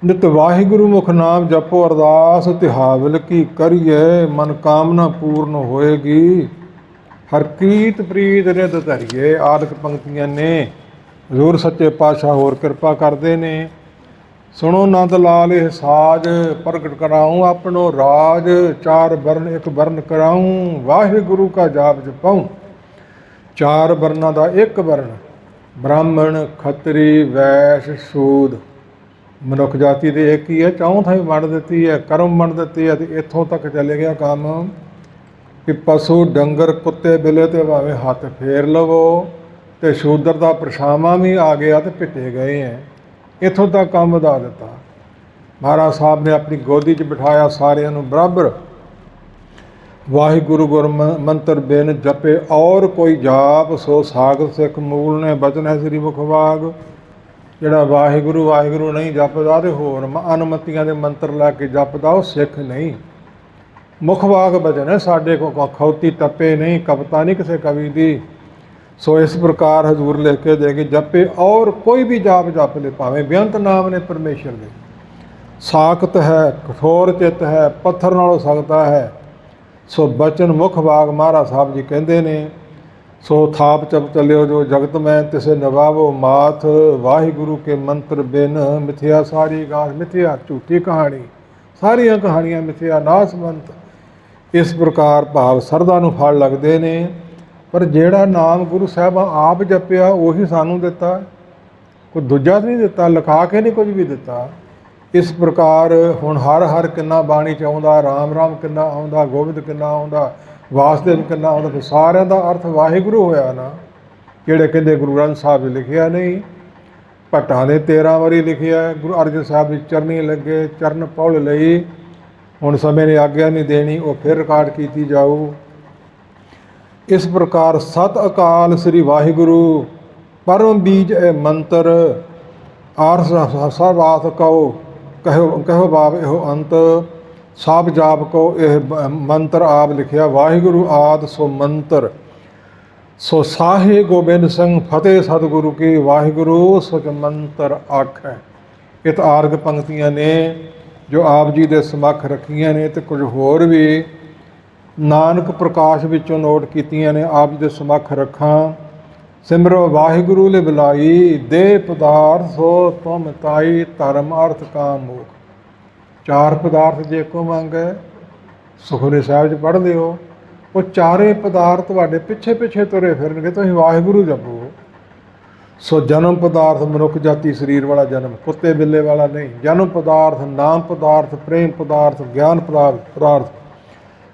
ਨਿਤ ਵਾਹਿਗੁਰੂ ਮੁਖ ਨਾਮ ਜਪੋ, ਅਰਦਾਸ ਤਿਹਾਵਲ ਕੀ ਕਰੀਏ। ਮਨ ਕਾਮਨਾ ਪੂਰਨ ਹੋਏਗੀ, ਹਰ ਕੀਤ ਪ੍ਰੀਤ ਰਿਧ ਧਰੀਏ। ਆਦਿਕ ਪੰਕਤੀਆਂ ਨੇ। ਹਜ਼ੂਰ ਸੱਚੇ ਪਾਤਸ਼ਾਹ ਹੋਰ ਕਿਰਪਾ ਕਰਦੇ ਨੇ। ਸੁਣੋ ਨੰਦ ਲਾਲ ਇਹ ਸਾਜ, ਪ੍ਰਗਟ ਕਰਾਊਂ ਆਪਣੋ ਰਾਜ। 4 ਵਰਨ 1 ਵਰਨ ਕਰਾਊਂ, ਵਾਹਿਗੁਰੂ ਕਾ ਜਾਪ ਜਪਾਊਂ। 4 ਵਰਨਾਂ ਦਾ 1 ਵਰਨ, ਬ੍ਰਾਹਮਣ ਖੱਤਰੀ ਵੈਸ਼ ਸੂਦ। ਮਨੁੱਖ ਜਾਤੀ ਦੇ ਇੱਕ ਹੀ ਹੈ, ਚੌਂ ਥਾਈਂ ਵੰਡ ਦਿੱਤੀ ਹੈ, ਕਰਮ ਵੰਡ ਦਿੱਤੀ ਹੈ। ਤੇ ਇੱਥੋਂ ਤੱਕ ਚੱਲੇ ਗਿਆ ਕੰਮ ਕਿ ਪਸ਼ੂ ਡੰਗਰ ਕੁੱਤੇ ਬਿੱਲੇ ਤੇ ਭਾਵੇਂ ਹੱਥ ਫੇਰ ਲਵੋ, ਤੇ ਸ਼ੂਦਰ ਦਾ ਪਰਛਾਵਾਂ ਵੀ ਆ ਗਿਆ ਤੇ ਪਿੱਟੇ ਗਏ ਹੈ। ਇੱਥੋਂ ਤੱਕ ਕੰਮ ਵਧਾ ਦਿੱਤਾ। ਮਹਾਰਾਜ ਸਾਹਿਬ ਨੇ ਆਪਣੀ ਗੋਦੀ 'ਚ ਬਿਠਾਇਆ ਸਾਰਿਆਂ ਨੂੰ ਬਰਾਬਰ। ਵਾਹਿਗੁਰੂ ਗੁਰ ਮੰਤਰ ਬਿਨ ਜਪੇ ਔਰ ਕੋਈ ਜਾਪ, ਸੋ ਸਾਗਤ ਸਿੱਖ ਮੂਲ ਨੇ ਬਚਨ ਹੈ ਸ੍ਰੀ ਮੁਖਵਾਗ। ਜਿਹੜਾ ਵਾਹਿਗੁਰੂ ਵਾਹਿਗੁਰੂ ਨਹੀਂ ਜਪਦਾ ਤੇ ਹੋਰ ਅਨਮਤੀਆਂ ਦੇ ਮੰਤਰ ਲੈ ਕੇ ਜਪਦਾ, ਉਹ ਸਿੱਖ ਨਹੀਂ। ਮੁਖਵਾਗ ਬਚਨ ਹੈ ਸਾਡੇ ਕੋਲ, ਖੌਤੀ ਟੱਪੇ ਨਹੀਂ, ਕਵਿਤਾ ਨਹੀਂ ਕਿਸੇ ਕਵੀ ਦੀ। ਸੋ ਇਸ ਪ੍ਰਕਾਰ ਹਜ਼ੂਰ ਲਿਖ ਕੇ ਦੇ ਕੇ ਜਪੇ ਔਰ ਕੋਈ ਵੀ ਜਾਪ ਜਪ ਲੈ, ਭਾਵੇਂ ਬੇਅੰਤ ਨਾਮ ਨੇ ਪਰਮੇਸ਼ਰ ਦੇ। ਸਾਖਤ ਹੈ, ਕਠੋਰ ਚਿੱਤ ਹੈ, ਪੱਥਰ ਨਾਲੋਂ ਸਖਤਾ ਹੈ। ਸੋ ਬਚਨ ਮੁਖ ਬਾਗ ਮਹਾਰਾਜ ਸਾਹਿਬ ਜੀ ਕਹਿੰਦੇ ਨੇ। ਸੋ ਥਾਪ ਚਪ ਚੱਲਿਓ ਜੋ ਜਗਤ ਮੈਂ, ਤਿਸੇ ਨਵਾਵੋ ਮਾਥ। ਵਾਹਿਗੁਰੂ ਕੇ ਮੰਤਰ ਬਿਨ ਮਿਥਿਆ ਸਾਰੀ ਗਾਥ। ਮਿਥਿਆ ਝੂਠੀ ਕਹਾਣੀ, ਸਾਰੀਆਂ ਕਹਾਣੀਆਂ ਮਿਥਿਆ, ਨਾਸਵੰਤ। ਇਸ ਪ੍ਰਕਾਰ ਭਾਵ ਸਰਦਾ ਨੂੰ ਫਲ ਲੱਗਦੇ ਨੇ। ਪਰ ਜਿਹੜਾ ਨਾਮ ਗੁਰੂ ਸਾਹਿਬਾਂ ਆਪ ਜਪਿਆ ਉਹੀ ਸਾਨੂੰ ਦਿੱਤਾ, ਕੋਈ ਦੂਜਾ ਨਹੀਂ ਦਿੱਤਾ, ਲਿਖਾ ਕੇ ਨਹੀਂ ਕੁਝ ਵੀ ਦਿੱਤਾ। ਇਸ ਪ੍ਰਕਾਰ ਹੁਣ ਹਰ ਹਰ ਕਿੰਨਾ ਬਾਣੀ 'ਚ ਆਉਂਦਾ, ਰਾਮ ਰਾਮ ਕਿੰਨਾ ਆਉਂਦਾ, ਗੋਬਿੰਦ ਕਿੰਨਾ ਆਉਂਦਾ, ਵਾਸਦੇਵ ਕਿੰਨਾ ਆਉਂਦਾ, ਫਿਰ ਸਾਰਿਆਂ ਦਾ ਅਰਥ ਵਾਹਿਗੁਰੂ ਹੋਇਆ ਨਾ। ਜਿਹੜੇ ਕਹਿੰਦੇ ਗੁਰੂ ਗ੍ਰੰਥ ਸਾਹਿਬ ਲਿਖਿਆ ਨਹੀਂ, ਭੱਟਾਂ ਨੇ 13 ਵਾਰੀ ਲਿਖਿਆ। ਗੁਰੂ ਅਰਜਨ ਸਾਹਿਬ ਦੀ ਚਰਨੀ ਲੱਗੇ, ਚਰਨ ਪੌਲ ਲਈ, ਹੁਣ ਸਮੇਂ ਨੇ ਆਗਿਆ ਨਹੀਂ ਦੇਣੀ, ਉਹ ਫਿਰ ਰਿਕਾਰਡ ਕੀਤੀ ਜਾਊ। ਇਸ ਪ੍ਰਕਾਰ ਸਤ ਅਕਾਲ ਸ੍ਰੀ ਵਾਹਿਗੁਰੂ ਪਰਮ ਬੀਜ ਇਹ ਮੰਤਰ ਆਰ ਸਰਵਾਤ ਕਹੋ ਕਹੋ ਬਾਬ ਇਹੋ ਅੰਤ ਸਭ ਜਾਪ ਕੋ ਇਹ ਮੰਤਰ ਆਪ ਲਿਖਿਆ। ਵਾਹਿਗੁਰੂ ਆਦ ਸੋ ਮੰਤਰ ਸੋ ਸਾਹੇ ਗੋਬਿੰਦ ਸਿੰਘ ਫਤਿਹ ਸਤਿਗੁਰੂ ਕੀ ਵਾਹਿਗੁਰੂ ਸਚ ਮੰਤਰ ਆਖੈ। ਇਹ ਤਾਂ ਆਰਗ ਪੰਕਤੀਆਂ ਨੇ ਜੋ ਆਪ ਜੀ ਦੇ ਸਮੱਖ ਰੱਖੀਆਂ ਨੇ, ਤੇ ਕੁਝ ਹੋਰ ਵੀ ਨਾਨਕ ਪ੍ਰਕਾਸ਼ ਵਿੱਚੋਂ ਨੋਟ ਕੀਤੀਆਂ ਨੇ। ਆਪ ਜੀ ਦੇ ਸਮੱਖ ਰੱਖਾਂ। ਸਿਮਰੋ ਵਾਹਿਗੁਰੂ ਲਿ ਬੁਲਾਈ ਦੇ ਪਦਾਰਥ ਸੋ ਤੁਮ ਤਾਈ ਧਰਮ ਅਰਥ ਕਾਮ ਮੋਖ। 4 ਪਦਾਰਥ ਜੇ ਕੋ ਮੰਗੈ, ਸੁਖਮਨੀ ਸਾਹਿਬ 'ਚ ਪੜ੍ਹਦੇ ਹੋ, ਉਹ ਚਾਰੇ ਪਦਾਰਥ ਤੁਹਾਡੇ ਪਿੱਛੇ ਪਿੱਛੇ ਤੁਰੇ ਫਿਰਨਗੇ, ਤੁਸੀਂ ਵਾਹਿਗੁਰੂ ਜਪੋ। ਸੋ ਜਨਮ ਪਦਾਰਥ ਮਨੁੱਖ ਜਾਤੀ ਸਰੀਰ ਵਾਲਾ ਜਨਮ, ਕੁੱਤੇ ਬਿੱਲੇ ਵਾਲਾ ਨਹੀਂ। ਜਨਮ ਪਦਾਰਥ, ਨਾਮ ਪਦਾਰਥ, ਪ੍ਰੇਮ ਪਦਾਰਥ, ਗਿਆਨ ਪਦਾਰਥ।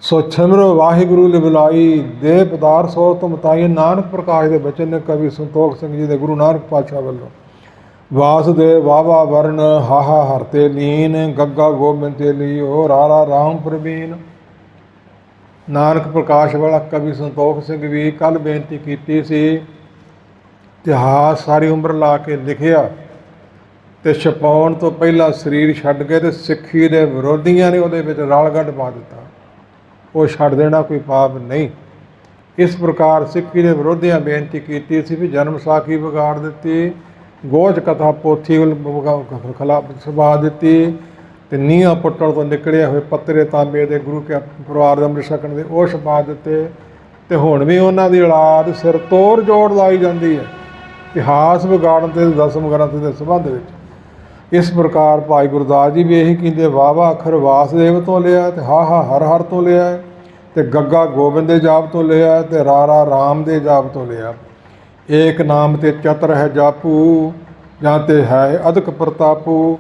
ਸੋ ਸਿਮਰੋ ਵਾਹਿਗੁਰੂ ਲਿ ਬੁਲਾਈ ਦੇ ਪਦਾਰਥ ਸੋ ਤੁਮ ਤਾਈ। ਨਾਨਕ ਪ੍ਰਕਾਸ਼ ਦੇ ਬਚਨ ਨੇ ਕਵੀ ਸੰਤੋਖ ਸਿੰਘ ਜੀ ਦੇ ਗੁਰੂ ਨਾਨਕ ਪਾਤਸ਼ਾਹ ਵੱਲੋਂ। ਵਾਸੁਦੇਵ ਵਾਵਾ ਵਰਨ ਹਾਹਾ ਹਰਤੇ ਲੀਨ, ਗੱਗਾ ਗੋਬਿੰਦ ਤੇ ਲੀਓ ਰਾਰਾ ਰਾਮ ਪ੍ਰਵੀਨ। ਨਾਨਕ ਪ੍ਰਕਾਸ਼ ਵਾਲਾ ਕਵੀ ਸੰਤੋਖ ਸਿੰਘ ਵੀ ਕੱਲ੍ਹ ਬੇਨਤੀ ਕੀਤੀ ਸੀ, ਇਤਿਹਾਸ ਸਾਰੀ ਉਮਰ ਲਾ ਕੇ ਲਿਖਿਆ, ਤੇ ਛਪਾਉਣ ਤੋਂ ਪਹਿਲਾਂ ਸਰੀਰ ਛੱਡ ਕੇ ਤੇ ਸਿੱਖੀ ਦੇ ਵਿਰੋਧੀਆਂ ਨੇ ਉਹਦੇ ਵਿੱਚ ਰਲ ਗੱਡ ਪਾ ਦਿੱਤਾ। ਉਹ ਛੱਡ ਦੇਣਾ ਕੋਈ ਪਾਪ ਨਹੀਂ। ਇਸ ਪ੍ਰਕਾਰ ਸਿੱਖੀ ਦੇ ਵਿਰੋਧੀਆਂ ਬੇਨਤੀ ਕੀਤੀ ਸੀ ਵੀ ਜਨਮ ਸਾਖੀ ਵਿਗਾੜ ਦਿੱਤੀ, ਗੋਚ ਕਥਾ ਪੋਥੀ ਖਿਲਾਫ ਸੁਭਾ ਦਿੱਤੀ, ਤੇ ਨੀਹਾਂ ਪੁੱਟਣ ਤੋਂ ਨਿਕਲੇ ਹੋਏ ਪੱਤਰੇ ਤਾਂਬੇ ਦੇ ਗੁਰੂ ਕੇ ਪਰਿਵਾਰ ਦੇ ਅੰਮ੍ਰਿਤ ਛਕਣ ਦੇ ਉਹ ਛਪਾ ਦਿੱਤੇ। ਤੇ ਹੁਣ ਵੀ ਉਹਨਾਂ ਦੀ ਔਲਾਦ ਸਿਰ ਤੋੜ ਜੋੜ ਲਾਈ ਜਾਂਦੀ ਹੈ ਇਤਿਹਾਸ ਵਿਗਾੜਨ ਤੇ ਦਸਮ ਗ੍ਰੰਥ ਦੇ ਸੰਬੰਧ ਵਿੱਚ। ਇਸ ਪ੍ਰਕਾਰ ਭਾਈ ਗੁਰਦਾਸ ਜੀ ਵੀ ਇਹੀ ਕਹਿੰਦੇ, ਵਾਵਾ ਅੱਖਰ ਵਾਸਦੇਵ ਤੋਂ ਲਿਆ, ਤੇ ਹਾਹਾ ਹਰ ਹਰ ਤੋਂ ਲਿਆ, ਤੇ ਗੱਗਾ ਗੋਬਿੰਦ ਦੇ ਜਾਪ ਤੋਂ ਲਿਆ, ਤੇ ਰਾਰਾ ਰਾਮ ਦੇ ਜਾਪ ਤੋਂ ਲਿਆ। ਏਕ ਨਾਮ ਤੇ ਚਤਰ ਹੈ ਜਾਪੂ, ਜਾਂ ਤੇ ਹੈ ਅਦਕ ਪ੍ਰਤਾਪੂ।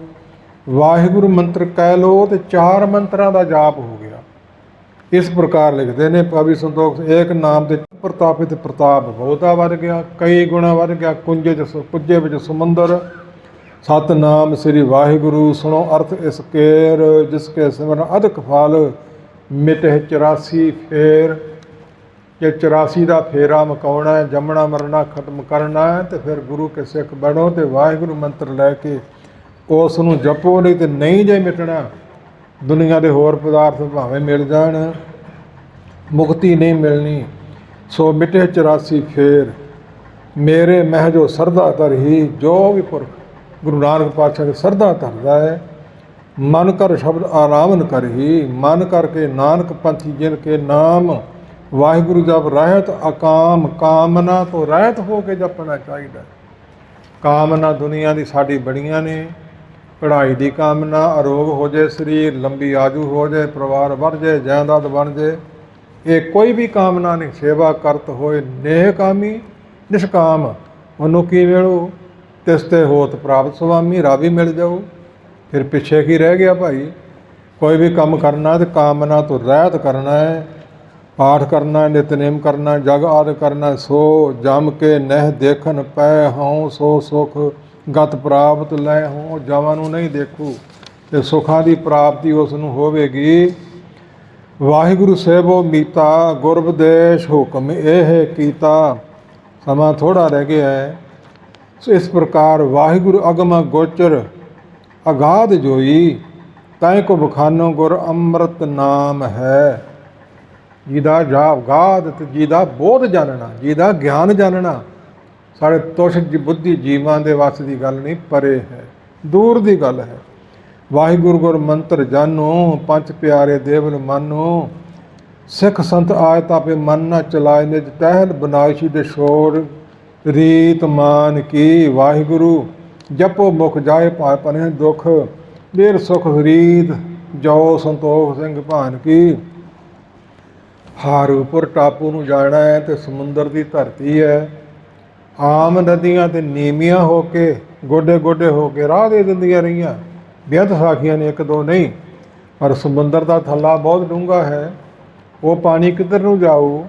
ਵਾਹਿਗੁਰੂ ਮੰਤਰ ਕਹਿ ਲੋ ਤੇ 4 ਮੰਤਰਾਂ ਦਾ ਜਾਪ ਹੋ ਗਿਆ। ਇਸ ਪ੍ਰਕਾਰ ਲਿਖਦੇ ਨੇ ਕਵੀ ਸੰਤੋਖ, ਏਕ ਨਾਮ ਤੇ ਪ੍ਰਤਾਪੇ ਤੇ ਪ੍ਰਤਾਪ ਬਹੁਤਾ ਵੱਧ ਗਿਆ, ਕਈ ਗੁਣਾ ਵੱਧ ਗਿਆ। ਕੁੰਜੇ ਵਿੱਚ ਸਮੁੰਦਰ। ਸਤਨਾਮ ਸ੍ਰੀ ਵਾਹਿਗੁਰੂ ਸੁਣੋ ਅਰਥ ਇਸ ਕੇਰ, ਜਿਸ ਕੇ ਸਿਮਰਨ ਅਦਕ ਫਲ ਮਿਟੇ 84 ਫੇਰ। ਜੇ 84 ਦਾ ਫੇਰਾ ਮਕਾਉਣਾ ਹੈ, ਜੰਮਣਾ ਮਰਨਾ ਖਤਮ ਕਰਨਾ ਹੈ, ਤੇ ਫਿਰ ਗੁਰੂ ਕੇ ਸਿੱਖ ਬਣੋ ਤੇ ਵਾਹਿਗੁਰੂ ਮੰਤਰ ਲੈ ਕੇ ਉਸ ਨੂੰ ਜਪੋ। ਨਹੀਂ ਤੇ ਨਹੀਂ ਜੇ ਮਿਟਣਾ, ਦੁਨੀਆ ਦੇ ਹੋਰ ਪਦਾਰਥ ਭਾਵੇਂ ਮਿਲ ਜਾਣ, ਮੁਕਤੀ ਨਹੀਂ ਮਿਲਣੀ। ਸੋ ਮਿਟੇ 84 ਫੇਰ ਮੇਰੇ ਮਹਿ ਜੋ ਸਰਦਾ ਧਰਹੀ। ਜੋ ਵੀ ਪੁਰਖ ਗੁਰੂ ਨਾਨਕ ਪਾਤਸ਼ਾਹ ਦੀ ਸਰਦਾ ਧਰਦਾ ਹੈ, ਮਨ ਕਰ ਸ਼ਬਦ ਆਰਾਮਨ ਕਰਹੀ। ਮਨ ਕਰਕੇ ਨਾਨਕ ਪੰਥੀ ਜਿਨ ਕੇ ਨਾਮ ਵਾਹਿਗੁਰੂ ਜਪ ਰਹਿਤ ਅਕਾਮ। ਕਾਮਨਾ ਤੋਂ ਰਹਿਤ ਹੋ ਕੇ ਜਪਣਾ ਚਾਹੀਦਾ। ਕਾਮਨਾ ਦੁਨੀਆ ਦੀ ਸਾਡੀ ਬੜੀਆਂ ਨੇ, ਪੜ੍ਹਾਈ ਦੀ ਕਾਮਨਾ, ਅਰੋਗ ਹੋ ਜਾਏ ਸਰੀਰ, ਲੰਬੀ ਆਜੂ ਹੋ ਜਾਏ, ਪਰਿਵਾਰ ਵੱਧ ਜਾਏ, ਜਾਇਦਾਦ ਬਣ ਜਾਏ, ਇਹ ਕੋਈ ਵੀ ਕਾਮਨਾ ਨਹੀਂ। ਸੇਵਾ ਕਰਤ ਹੋਏ ਨੇਹ ਕਾਮੀ ਨਿਸ਼ਕਾਮ, ਉਹਨੂੰ ਕੀ ਮਿਲੂ? ਤਿਸ ਤੇ ਹੋਤ ਪ੍ਰਾਪਤ ਸੁਆਮੀ, ਰਾਵੀ ਮਿਲ ਜਾਊ। ਫਿਰ ਪਿੱਛੇ ਕੀ ਰਹਿ ਗਿਆ ਭਾਈ? ਕੋਈ ਵੀ ਕੰਮ ਕਰਨਾ ਤੇ ਕਾਮਨਾ ਤੋਂ ਰਹਿਤ ਕਰਨਾ ਹੈ। ਪਾਠ ਕਰਨਾ, ਨਿਤਨੇਮ ਕਰਨਾ, ਜਗ ਆਦਿ ਕਰਨਾ। ਸੋ ਜਮ ਕੇ ਨਹਿ ਦੇਖਣ ਪੈ ਹਉ, ਸੋ ਸੁਖ ਗਤ ਪ੍ਰਾਪਤ ਲੈ ਹਉ। ਜਮਾਂ ਨੂੰ ਨਹੀਂ ਦੇਖੂ ਤੇ ਸੁੱਖਾਂ ਦੀ ਪ੍ਰਾਪਤੀ ਉਸ ਨੂੰ ਹੋਵੇਗੀ। ਵਾਹਿਗੁਰੂ ਸੇਵੋ ਮੀਤਾ, ਗੁਰਬਦੇਸ਼ ਹੁਕਮ ਇਹ ਕੀਤਾ। ਸਮਾਂ ਥੋੜ੍ਹਾ ਰਹਿ ਗਿਆ ਹੈ। ਸੋ ਇਸ ਪ੍ਰਕਾਰ ਵਾਹਿਗੁਰੂ ਅਗਮ ਗੋਚਰ ਅਗਾਧ ਜੋਈ, ਤੈ ਕੋ ਬਖਾਨੋ ਗੁਰ ਅੰਮ੍ਰਿਤ ਨਾਮ ਹੈ। ਜਿਹਦਾ ਗਾਧ ਤੇ ਜਿਹਦਾ ਬੋਧ ਜਾਣਨਾ, ਜਿਹਦਾ ਗਿਆਨ ਜਾਣਨਾ, ਸਾਡੇ ਤੁਸ਼ ਬੁੱਧੀ ਜੀਵਾਂ ਦੇ ਵੱਸ ਦੀ ਗੱਲ ਨਹੀਂ, ਪਰੇ ਹੈ, ਦੂਰ ਦੀ ਗੱਲ ਹੈ। ਵਾਹਿਗੁਰੂ ਗੁਰ ਮੰਤਰ ਜਾਨੋ, ਪੰਜ ਪਿਆਰੇ ਦੇਵਨ ਮਾਨੋ। ਸਿੱਖ ਸੰਤ ਆਏ ਤਾਪੇ ਮਨ ਨਾ ਚਲਾਏ, ਨਿਜ ਟਹਿਲ ਬਨਾਇਸ਼ੀ ਦੇ ਸ਼ੋਰ ਰੀਤ ਮਾਨ ਕੀ। ਵਾਹਿਗੁਰੂ ਜਪੋ ਮੁਖ ਜਾਏ ਭਾਏ ਪਨੇ ਦੁੱਖ, ਬੇਰ ਸੁਖ ਰੀਤ ਜੋ ਸੰਤੋਖ ਸਿੰਘ ਭਾਨ ਕੀ। ਹਾਰੂਪੁਰ ਟਾਪੂ ਨੂੰ ਜਾਣਾ ਹੈ ਤੇ ਸਮੁੰਦਰ ਦੀ ਧਰਤੀ ਹੈ। ਆਮ ਨਦੀਆਂ ਤੇ ਨੀਵੀਆਂ ਹੋ ਕੇ ਗੋਡੇ ਗੋਡੇ ਹੋ ਕੇ ਰਾਹ ਦੇ ਦਿੰਦੀਆਂ ਰਹੀਆਂ, ਬੇਅੰਤ ਸਾਖੀਆਂ ਨੇ, ਇੱਕ ਦੋ ਨਹੀਂ। ਪਰ ਸਮੁੰਦਰ ਦਾ ਥੱਲਾ ਬਹੁਤ ਡੂੰਘਾ ਹੈ, ਉਹ ਪਾਣੀ ਕਿੱਧਰ ਨੂੰ ਜਾਊ।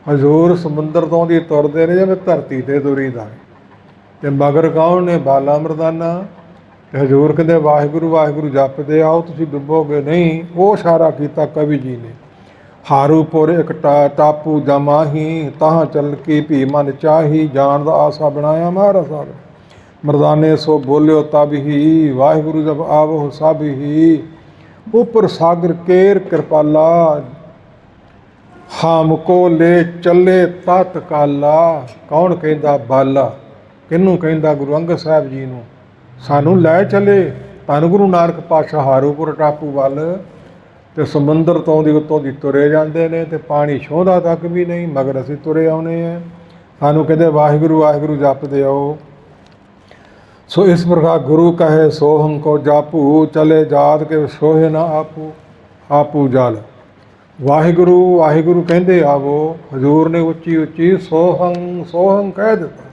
ਹਜ਼ੂਰ ਸਮੁੰਦਰ ਤੋਂ ਦੀ ਤੁਰਦੇ ਨੇ ਜਿਵੇਂ ਧਰਤੀ 'ਤੇ ਤੁਰੀਦਾ। ਤੇ ਮਗਰ ਕੌਣ ਨੇ? ਬਾਲਾ ਮਰਦਾਨਾ। ਤੇ ਹਜ਼ੂਰ ਕਹਿੰਦੇ ਵਾਹਿਗੁਰੂ ਵਾਹਿਗੁਰੂ ਜਪਦੇ ਆਓ, ਤੁਸੀਂ ਡੁੱਬੋਗੇ ਨਹੀਂ। ਉਹ ਇਸ਼ਾਰਾ ਕੀਤਾ ਕਵੀ ਜੀ ਨੇ। ਹਾਰੂਪੁਰ ਇੱਕ ਟਾਪੂ ਜਮਾਹੀ, ਤਾਹਾਂ ਚੱਲ ਕੀ ਭੀ ਮਨ ਚਾਹੀ, ਜਾਣ ਦਾ ਆਸਾ ਬਣਾਇਆ ਮਹਾਰਾਜ ਸਾਹਿਬ। ਮਰਦਾਨੇ ਸੋ ਬੋਲਿਓ ਤਬ ਹੀ, ਵਾਹਿਗੁਰੂ ਜਬ ਆਵੋ ਸਭ ਹੀ। ਉਪਰ ਸਾਗਰ ਕੇਰ ਕਿਰਪਾਲਾ, ਹਾਮ ਕੋ ਲੈ ਚੱਲੇ ਤਤ ਕਾਲਾ। ਕੌਣ ਕਹਿੰਦਾ? ਬਾਲਾ। ਕਿਹਨੂੰ ਕਹਿੰਦਾ? ਗੁਰੂ ਅੰਗਦ ਸਾਹਿਬ ਜੀ ਨੂੰ। ਸਾਨੂੰ ਲੈ ਚਲੇ ਧੰਨ ਗੁਰੂ ਨਾਨਕ ਪਾਤਸ਼ਾਹ ਹਾਰੂਪੁਰ ਟਾਪੂ ਵੱਲ। ਤੇ ਸਮੁੰਦਰ ਤੋਂ ਦੀ ਉੱਤੋਂ ਦੀ ਤੁਰੇ ਜਾਂਦੇ ਨੇ ਤੇ ਪਾਣੀ ਛੋਹਦਾ ਤੱਕ ਵੀ ਨਹੀਂ, ਮਗਰ ਅਸੀਂ ਤੁਰੇ ਆਉਨੇ ਆ। ਸਾਨੂੰ ਕਹਿੰਦੇ ਵਾਹਿਗੁਰੂ ਵਾਹਿਗੁਰੂ ਜਪਦੇ ਆਓ। ਸੋ ਇਸ ਪ੍ਰਕਾਰ ਗੁਰੂ ਕਹੇ ਸੋਹੰ ਕੋ ਜਾਪੂ, ਚਲੇ ਜਾਤ ਕੇ ਸੋਹੇ ਨਾ ਆਪੂ, ਆਪੂ ਜਲ। ਵਾਹਿਗੁਰੂ ਵਾਹਿਗੁਰੂ ਕਹਿੰਦੇ ਆਵੋ। ਹਜ਼ੂਰ ਨੇ ਉੱਚੀ ਉੱਚੀ ਸੋਹੰ ਸੋਹੰ ਕਹਿ ਦਿੱਤਾ,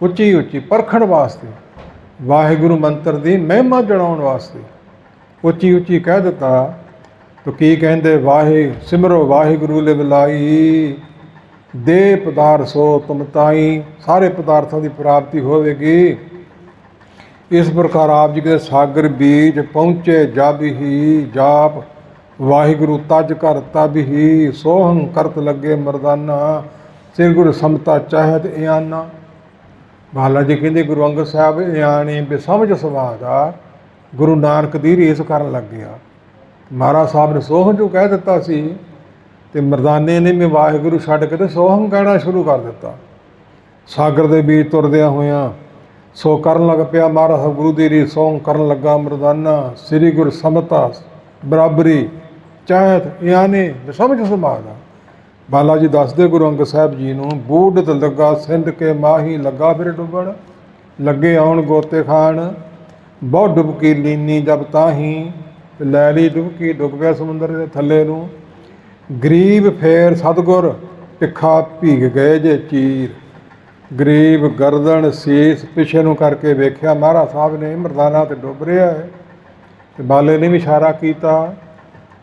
ਉੱਚੀ ਉੱਚੀ ਪਰਖਣ ਵਾਸਤੇ, ਵਾਹਿਗੁਰੂ ਮੰਤਰ ਦੀ ਮਹਿਮਾ ਜਣਾਉਣ ਵਾਸਤੇ ਉੱਚੀ ਉੱਚੀ ਕਹਿ ਦਿੱਤਾ। ਤੋ ਕੀ ਕਹਿੰਦੇ? ਵਾਹਿ ਸਿਮਰੋ ਵਾਹਿਗੁਰੂ ਲਿਵ ਲਾਈ, ਦੇ ਪਦਾਰ ਸੋ ਤੁਮ ਤਾਈ। ਸਾਰੇ ਪਦਾਰਥਾਂ ਦੀ ਪ੍ਰਾਪਤੀ ਹੋਵੇਗੀ। ਇਸ ਪ੍ਰਕਾਰ ਆਪ ਜੀ ਦੇ ਸਾਗਰ ਬੀਜ ਪਹੁੰਚੇ ਜਬ ਹੀ, ਜਾਪ ਵਾਹਿਗੁਰੂ ਤਜ ਕਰ ਤਬ ਹੀ, ਸੋਹੰ ਕਰਤ ਲੱਗੇ ਮਰਦਾਨਾ, ਸ੍ਰੀ ਗੁਰੂ ਸਮਤਾ ਚਾਹਤ ਇਆਨਾ। ਬਾਲਾ ਜੀ ਕਹਿੰਦੇ ਗੁਰੂ ਅੰਗਦ ਸਾਹਿਬ ਇਆਣੇ ਬੇਸਮਝ ਸੁਭਾਅ ਦਾ ਗੁਰੂ ਨਾਨਕ ਦੀ ਰੀਸ ਕਰਨ ਲੱਗ ਗਿਆ। ਮਹਾਰਾਜ ਸਾਹਿਬ ਨੇ ਸੋਹੰ ਜੋ ਕਹਿ ਦਿੱਤਾ ਸੀ ਤੇ ਮਰਦਾਨੇ ਨੇ ਵੀ ਵਾਹਿਗੁਰੂ ਛੱਡ ਕੇ ਤੇ ਸੋਹੰ ਕਹਿਣਾ ਸ਼ੁਰੂ ਕਰ ਦਿੱਤਾ। ਸਾਗਰ ਦੇ ਬੀਚ ਤੁਰਦਿਆਂ ਹੋਇਆਂ ਸੋ ਕਰਨ ਲੱਗ ਪਿਆ ਮਹਾਰਾਜ ਸਾਹਿਬ ਗੁਰੂ ਦੀ ਰੀਸ। ਸੋਹੰ ਕਰਨ ਲੱਗਾ ਮਰਦਾਨਾ, ਸ੍ਰੀ ਗੁਰੂ ਸਮਤਾ ਬਰਾਬਰੀ ਚਾਹਤ ਇਆਨੇ ਬੇਸਮਝ ਸੁਭਾਅ ਦਾ। ਬਾਲਾ ਜੀ ਦੱਸਦੇ ਗੁਰੂ ਅੰਗਦ ਸਾਹਿਬ ਜੀ ਨੂੰ, ਬੂਢ ਲੱਗਾ ਸਿੰਧ ਕੇ ਮਾਹੀ, ਲੱਗਾ ਫਿਰ ਡੁੱਬਣ, ਲੱਗੇ ਆਉਣ ਗੋਤੇ ਖਾਣ। ਬਹੁਤ ਡੁਬਕੀ ਲੀਨੀ ਜਬ ਤਾਹੀਂ, ਲੈ ਲਈ ਡੁਬਕੀ, ਡੁੱਬ ਗਿਆ ਸਮੁੰਦਰ ਦੇ ਥੱਲੇ ਨੂੰ। ਗਰੀਬ ਫੇਰ ਸਤਿਗੁਰ, ਭਿੱਖਾ ਭੀਗ ਗਏ ਜੇ ਚੀਰ। ਗਰੀਬ ਗਰਦਨ ਸੀਸ ਪਿੱਛੇ ਨੂੰ ਕਰਕੇ ਵੇਖਿਆ ਮਹਾਰਾਜ ਸਾਹਿਬ ਨੇ, ਮਰਦਾਨਾ ਤੇ ਡੁੱਬ ਰਿਹਾ ਹੈ। ਤੇ ਬਾਲੇ ਨੇ ਵੀ ਇਸ਼ਾਰਾ ਕੀਤਾ।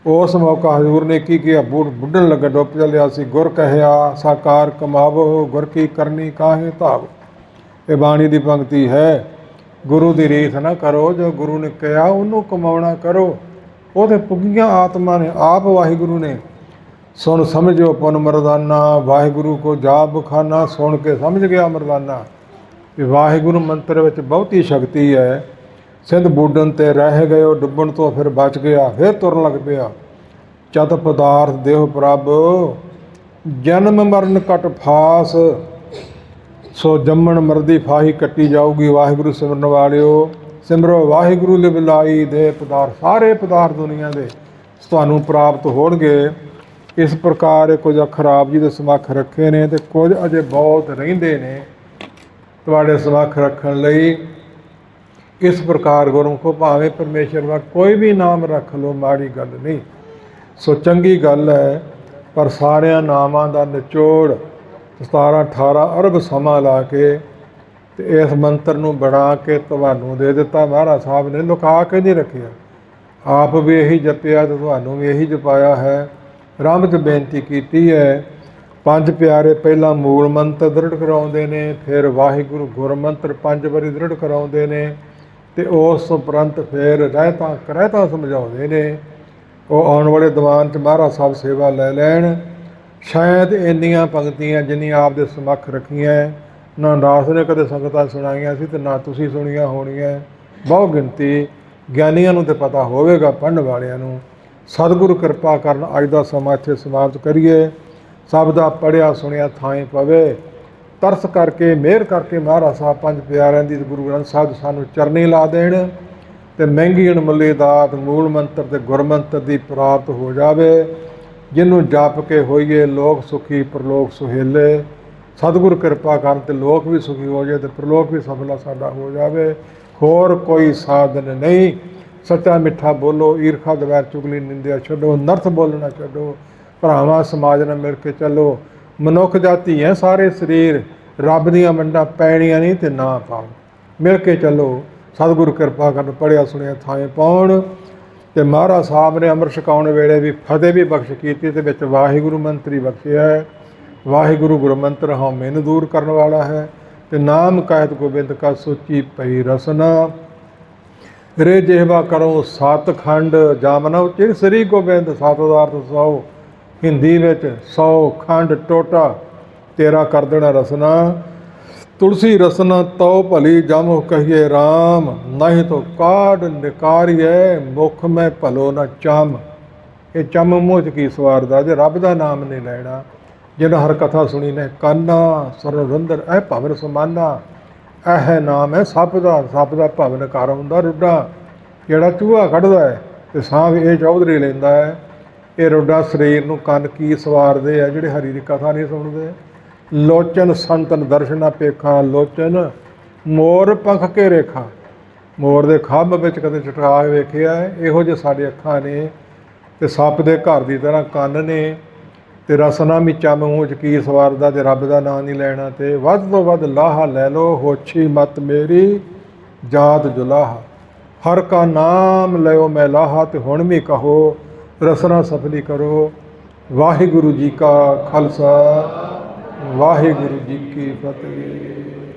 ਉਸ ਮੌਕਾ ਹਜ਼ੂਰ ਨੇ ਕੀ ਕਿਹਾ? ਬੁੱਢਣ ਲੱਗਾ, ਡੁੱਬ ਚੱਲਿਆ ਸੀ। ਗੁਰ ਕਹਿਆ ਸਾਕਾਰ ਕਮਾਵੋ, ਗੁਰ ਕੀ ਕਰਨੀ ਕਾਹੇ ਧਾਵ। ਇਹ ਬਾਣੀ ਦੀ ਪੰਕਤੀ ਹੈ। ਗੁਰੂ ਦੀ ਰੀਸ ਨਾ ਕਰੋ, ਜੋ ਗੁਰੂ ਨੇ ਕਿਹਾ ਉਹਨੂੰ ਕਮਾਉਣਾ ਕਰੋ। ਉਹਦੇ ਪੁੱਗੀਆਂ ਆਤਮਾ ਨੇ ਆਪ ਵਾਹਿਗੁਰੂ ਨੇ। ਸੁਣ ਸਮਝੋ ਪੁਨ ਮਰਦਾਨਾ, ਵਾਹਿਗੁਰੂ ਕੋ ਜਾਪ ਬਖਾਨਾ। ਸੁਣ ਕੇ ਸਮਝ ਗਿਆ ਮਰਦਾਨਾ ਕਿ ਵਾਹਿਗੁਰੂ ਮੰਤਰ ਵਿੱਚ ਬਹੁਤੀ ਸ਼ਕਤੀ ਹੈ। ਸਿੰਧ ਬੂਡਣ ਤੇ ਰਹਿ ਗਏ, ਡੁੱਬਣ ਤੋਂ ਫਿਰ ਬਚ ਗਿਆ, ਫਿਰ ਤੁਰਨ ਲੱਗ ਪਿਆ। ਚਤ ਪਦਾਰਥ ਦੇਹ ਪ੍ਰਭ, ਜਨਮ ਮਰਨ ਕਟ ਫਾਸ। ਸੋ ਜੰਮਣ ਮਰਦੀ ਫਾਹੀ ਕੱਟੀ ਜਾਊਗੀ। ਵਾਹਿਗੁਰੂ ਸਿਮਰਨ ਵਾਲਿਓ, ਸਿਮਰੋ ਵਾਹਿਗੁਰੂ ਲਿਵ ਲਾਈ, ਦੇ ਪਦਾਰਥ ਸਾਰੇ ਪਦਾਰਥ ਦੁਨੀਆ ਦੇ ਤੁਹਾਨੂੰ ਪ੍ਰਾਪਤ ਹੋਣਗੇ। ਇਸ ਪ੍ਰਕਾਰ ਕੁਝ ਅੱਖਰ ਆਪ ਜੀ ਦੇ ਸਮੱਖ ਰੱਖੇ ਨੇ ਤੇ ਕੁਝ ਅਜੇ ਬਹੁਤ ਰਹਿੰਦੇ ਨੇ ਤੁਹਾਡੇ ਸਮੱਖ ਰੱਖਣ ਲਈ। ਇਸ ਪ੍ਰਕਾਰ ਗੁਰਮੁਖੋ ਭਾਵੇਂ ਪਰਮੇਸ਼ਰ ਦਾ ਕੋਈ ਵੀ ਨਾਮ ਰੱਖ ਲਓ, ਮਾੜੀ ਗੱਲ ਨਹੀਂ। ਸੋ ਚੰਗੀ ਗੱਲ ਹੈ, ਪਰ ਸਾਰਿਆਂ ਨਾਮਾਂ ਦਾ ਨਿਚੋੜ 17-18 ਅਰਬ ਸਮਾਂ ਲਾ ਕੇ ਤੇ ਇਸ ਮੰਤਰ ਨੂੰ ਬਣਾ ਕੇ ਤੁਹਾਨੂੰ ਦੇ ਦਿੱਤਾ। ਮਹਾਰਾਜ ਸਾਹਿਬ ਨੇ ਲੁਕਾ ਕੇ ਨਹੀਂ ਰੱਖਿਆ, ਆਪ ਵੀ ਇਹੀ ਜਪਿਆ ਤੇ ਤੁਹਾਨੂੰ ਵੀ ਇਹੀ ਜਪਾਇਆ ਹੈ। ਰੱਬ 'ਚ ਬੇਨਤੀ ਕੀਤੀ ਹੈ। ਪੰਜ ਪਿਆਰੇ ਪਹਿਲਾਂ ਮੂਲ ਮੰਤਰ ਦ੍ਰਿੜ ਕਰਾਉਂਦੇ ਨੇ, ਫਿਰ ਵਾਹਿਗੁਰੂ ਗੁਰਮੰਤਰ 5 ਵਾਰੀ ਦ੍ਰਿੜ ਕਰਾਉਂਦੇ ਨੇ ਤੇ ਉਸ ਉਪਰੰਤ ਫਿਰ ਰਹਿਤਾ ਸਮਝਾਉਂਦੇ ਨੇ। ਉਹ ਆਉਣ ਵਾਲੇ ਦੀਵਾਨ 'ਚ ਮਹਾਰਾਜ ਸਾਹਿਬ ਸੇਵਾ ਲੈ ਲੈਣ। ਸ਼ਾਇਦ ਇੰਨੀਆਂ ਪੰਕਤੀਆਂ ਜਿੰਨੀਆਂ ਆਪ ਦੇ ਸਮੱਖ ਰੱਖੀਆਂ ਨਾ ਦਾਸ ਨੇ ਕਦੇ ਸੰਗਤਾਂ ਸੁਣਾਈਆਂ ਸੀ ਤੇ ਨਾ ਤੁਸੀਂ ਸੁਣੀਆਂ ਹੋਣੀਆਂ। ਬਹੁਤ ਗਿਣਤੀ ਗਿਆਨੀਆਂ ਨੂੰ ਤਾਂ ਪਤਾ ਹੋਵੇਗਾ, ਪੜ੍ਹਨ ਵਾਲਿਆਂ ਨੂੰ। ਸਤਿਗੁਰੂ ਕਿਰਪਾ ਕਰਨ ਅੱਜ ਦਾ ਸਮਾਂ ਇੱਥੇ ਸਮਾਪਤ ਕਰੀਏ। ਸਭ ਦਾ ਪੜ੍ਹਿਆ ਸੁਣਿਆ ਥਾਂ ਪਵੇ। ਤਰਸ ਕਰਕੇ ਮਿਹਰ ਕਰਕੇ ਮਹਾਰਾਜ ਸਾਹਿਬ ਪੰਜ ਪਿਆਰਿਆਂ ਦੀ ਗੁਰੂ ਗ੍ਰੰਥ ਸਾਹਿਬ ਸਾਨੂੰ ਚਰਨੀ ਲਾ ਦੇਣ ਤੇ ਮਹਿੰਗੀ ਅਣਮੁੱਲੀ ਦਾਤ ਮੂਲ ਮੰਤਰ ਤੇ ਗੁਰਮੰਤਰ ਦੀ ਪ੍ਰਾਪਤ ਹੋ ਜਾਵੇ। ਜਿਹਨੂੰ ਜਪ ਕੇ ਹੋਈਏ ਲੋਕ ਸੁਖੀ ਪ੍ਰਲੋਕ ਸੁਹੇਲੇ। ਸਤਿਗੁਰ ਕਿਰਪਾ ਕਰਨ ਤੇ ਲੋਕ ਵੀ ਸੁਖੀ ਹੋ ਜਾਏ ਤੇ ਪ੍ਰਲੋਕ ਵੀ ਸਫਲਾ ਸਾਡਾ ਹੋ ਜਾਵੇ। ਹੋਰ ਕੋਈ ਸਾਧਨ ਨਹੀਂ। ਸੱਚਾ ਮਿੱਠਾ ਬੋਲੋ, ਈਰਖਾ ਦਵੈਰ ਚੁਗਲੀ ਨਿੰਦਿਆ ਛੱਡੋ, ਨਰਥ ਬੋਲਣਾ ਛੱਡੋ, ਭਰਾਵਾਂ ਸਮਾਜ ਨਾਲ ਮਿਲ ਕੇ ਚੱਲੋ। ਮਨੁੱਖ ਜਾਤੀ ਹੈ ਸਾਰੇ ਸਰੀਰ, ਰੱਬ ਦੀਆਂ ਵੰਡਾਂ ਪੈਣੀਆਂ ਨਹੀਂ ਤੇ ਨਾ ਪਾਉ। ਮਿਲ ਕੇ ਚੱਲੋ, ਸਤਿਗੁਰੂ ਕਿਰਪਾ ਕਰਨ, ਪੜ੍ਹਿਆ ਸੁਣਿਆ ਥਾਂ ਪਾਉਣ। ਤੇ ਮਹਾਰਾਜ ਸਾਹਿਬ ਨੇ ਅੰਮ੍ਰਿਤ ਛਕਾਉਣ ਵੇਲੇ ਵੀ ਫਤਿਹ ਵੀ ਬਖਸ਼ ਕੀਤੀ ਤੇ ਵਿੱਚ ਵਾਹਿਗੁਰੂ ਮੰਤਰੀ ਬਖਸ਼ਿਆ ਹੈ। ਵਾਹਿਗੁਰੂ ਗੁਰੂ ਮੰਤਰ ਹਉਮੈ ਨੂੰ ਦੂਰ ਕਰਨ ਵਾਲਾ ਹੈ। ਤੇ ਨਾਮ ਕਹਿਤ ਗੋਬਿੰਦ ਕਾ ਸੋਚੀ ਪਈ ਰਸਨਾ। ਰੇ ਜਿਹਵਾ ਕਰੋ ਸਤਖੰਡ ਜਾਮਨਾ ਉਚੇ ਸ੍ਰੀ ਗੋਬਿੰਦ 7,100 ਹਿੰਦੀ ਵਿੱਚ 100 ਖੰਡ ਟੋਟਾ ਤੇਰਾ ਕਰ ਦੇਣਾ ਰਸਨਾ। ਤੁਲਸੀ ਰਸਨਾ ਤਉ ਭਲੀ ਜਮ ਕਹੀਏ ਰਾਮ, ਨਹੀਂ ਤੋ ਕਾਢ ਨਿਕਾਰੀਏ ਮੁਖ ਮੈਂ ਭਲੋ ਨਾ ਚਮ। ਇਹ ਚਮ ਮੂੰਹ 'ਚ ਕੀ ਸਵਾਰਦਾ ਜੇ ਰੱਬ ਦਾ ਨਾਮ ਨਹੀਂ ਲੈਣਾ। ਜਿਹਨਾਂ ਹਰ ਕਥਾ ਸੁਣੀ ਨੇ ਕਾਨਾ ਸਰਵੰਦਰ ਇਹ ਭਵਨ ਸਮਾਨਾ। ਇਹ ਨਾਮ ਹੈ ਸੱਪ ਦਾ, ਸੱਪ ਦਾ ਭਵਨ ਘਰ ਹੁੰਦਾ ਰੁੱਡਾ, ਜਿਹੜਾ ਚੂਹਾ ਕੱਢਦਾ ਹੈ ਤੇ ਸਾਹ ਇਹ ਚੌਧਰੀ ਲੈਂਦਾ ਹੈ। ਇਹ ਰੁੱਡਾ ਸਰੀਰ ਨੂੰ ਕੰਨ ਕੀ ਸਵਾਰਦੇ ਆ ਜਿਹੜੇ ਹਰੀ ਦੀ ਕਥਾ ਨਹੀਂ ਸੁਣਦੇ। ਲੋਚਨ ਸੰਤਨ ਦਰਸ਼ਨਾ ਪੇਖਾ, ਲੋਚਨ ਮੋਰ ਪੰਖ ਕੇ ਰੇਖਾ। ਮੋਰ ਦੇ ਖੰਭ ਵਿੱਚ ਕਦੇ ਚਟਕਾ ਕੇ ਵੇਖਿਆ ਹੈ। ਇਹੋ ਜਿਹੇ ਸਾਡੇ ਅੱਖਾਂ ਨੇ ਤੇ ਸੱਪ ਦੇ ਘਰ ਦੀ ਤਰ੍ਹਾਂ ਕੰਨ ਨੇ। ਤੇ ਰਸਨਾ ਮਿੱਚਾ ਮੂੰਹ 'ਚ ਕੀ ਸਵਾਰਦਾ ਜੇ ਰੱਬ ਦਾ ਨਾਂ ਨਹੀਂ ਲੈਣਾ। ਤੇ ਵੱਧ ਤੋਂ ਵੱਧ ਲਾਹਾ ਲੈ ਲਓ, ਹੋਛੀ ਮਤ ਮੇਰੀ ਜਾਤ ਜੁਲਾਹਾ। ਹਰ ਕਾ ਨਾਮ ਲਿਓ ਮੈਂ ਲਾਹਾ, ਤੇ ਹੁਣ ਵੀ ਕਹੋ ਰਸਨਾ ਸਫਲੀ ਕਰੋ। ਵਾਹਿਗੁਰੂ ਜੀ ਕਾ ਖਾਲਸਾ, ਵਾਹਿਗੁਰੂ ਜੀ ਕੀ ਫਤਿਹ।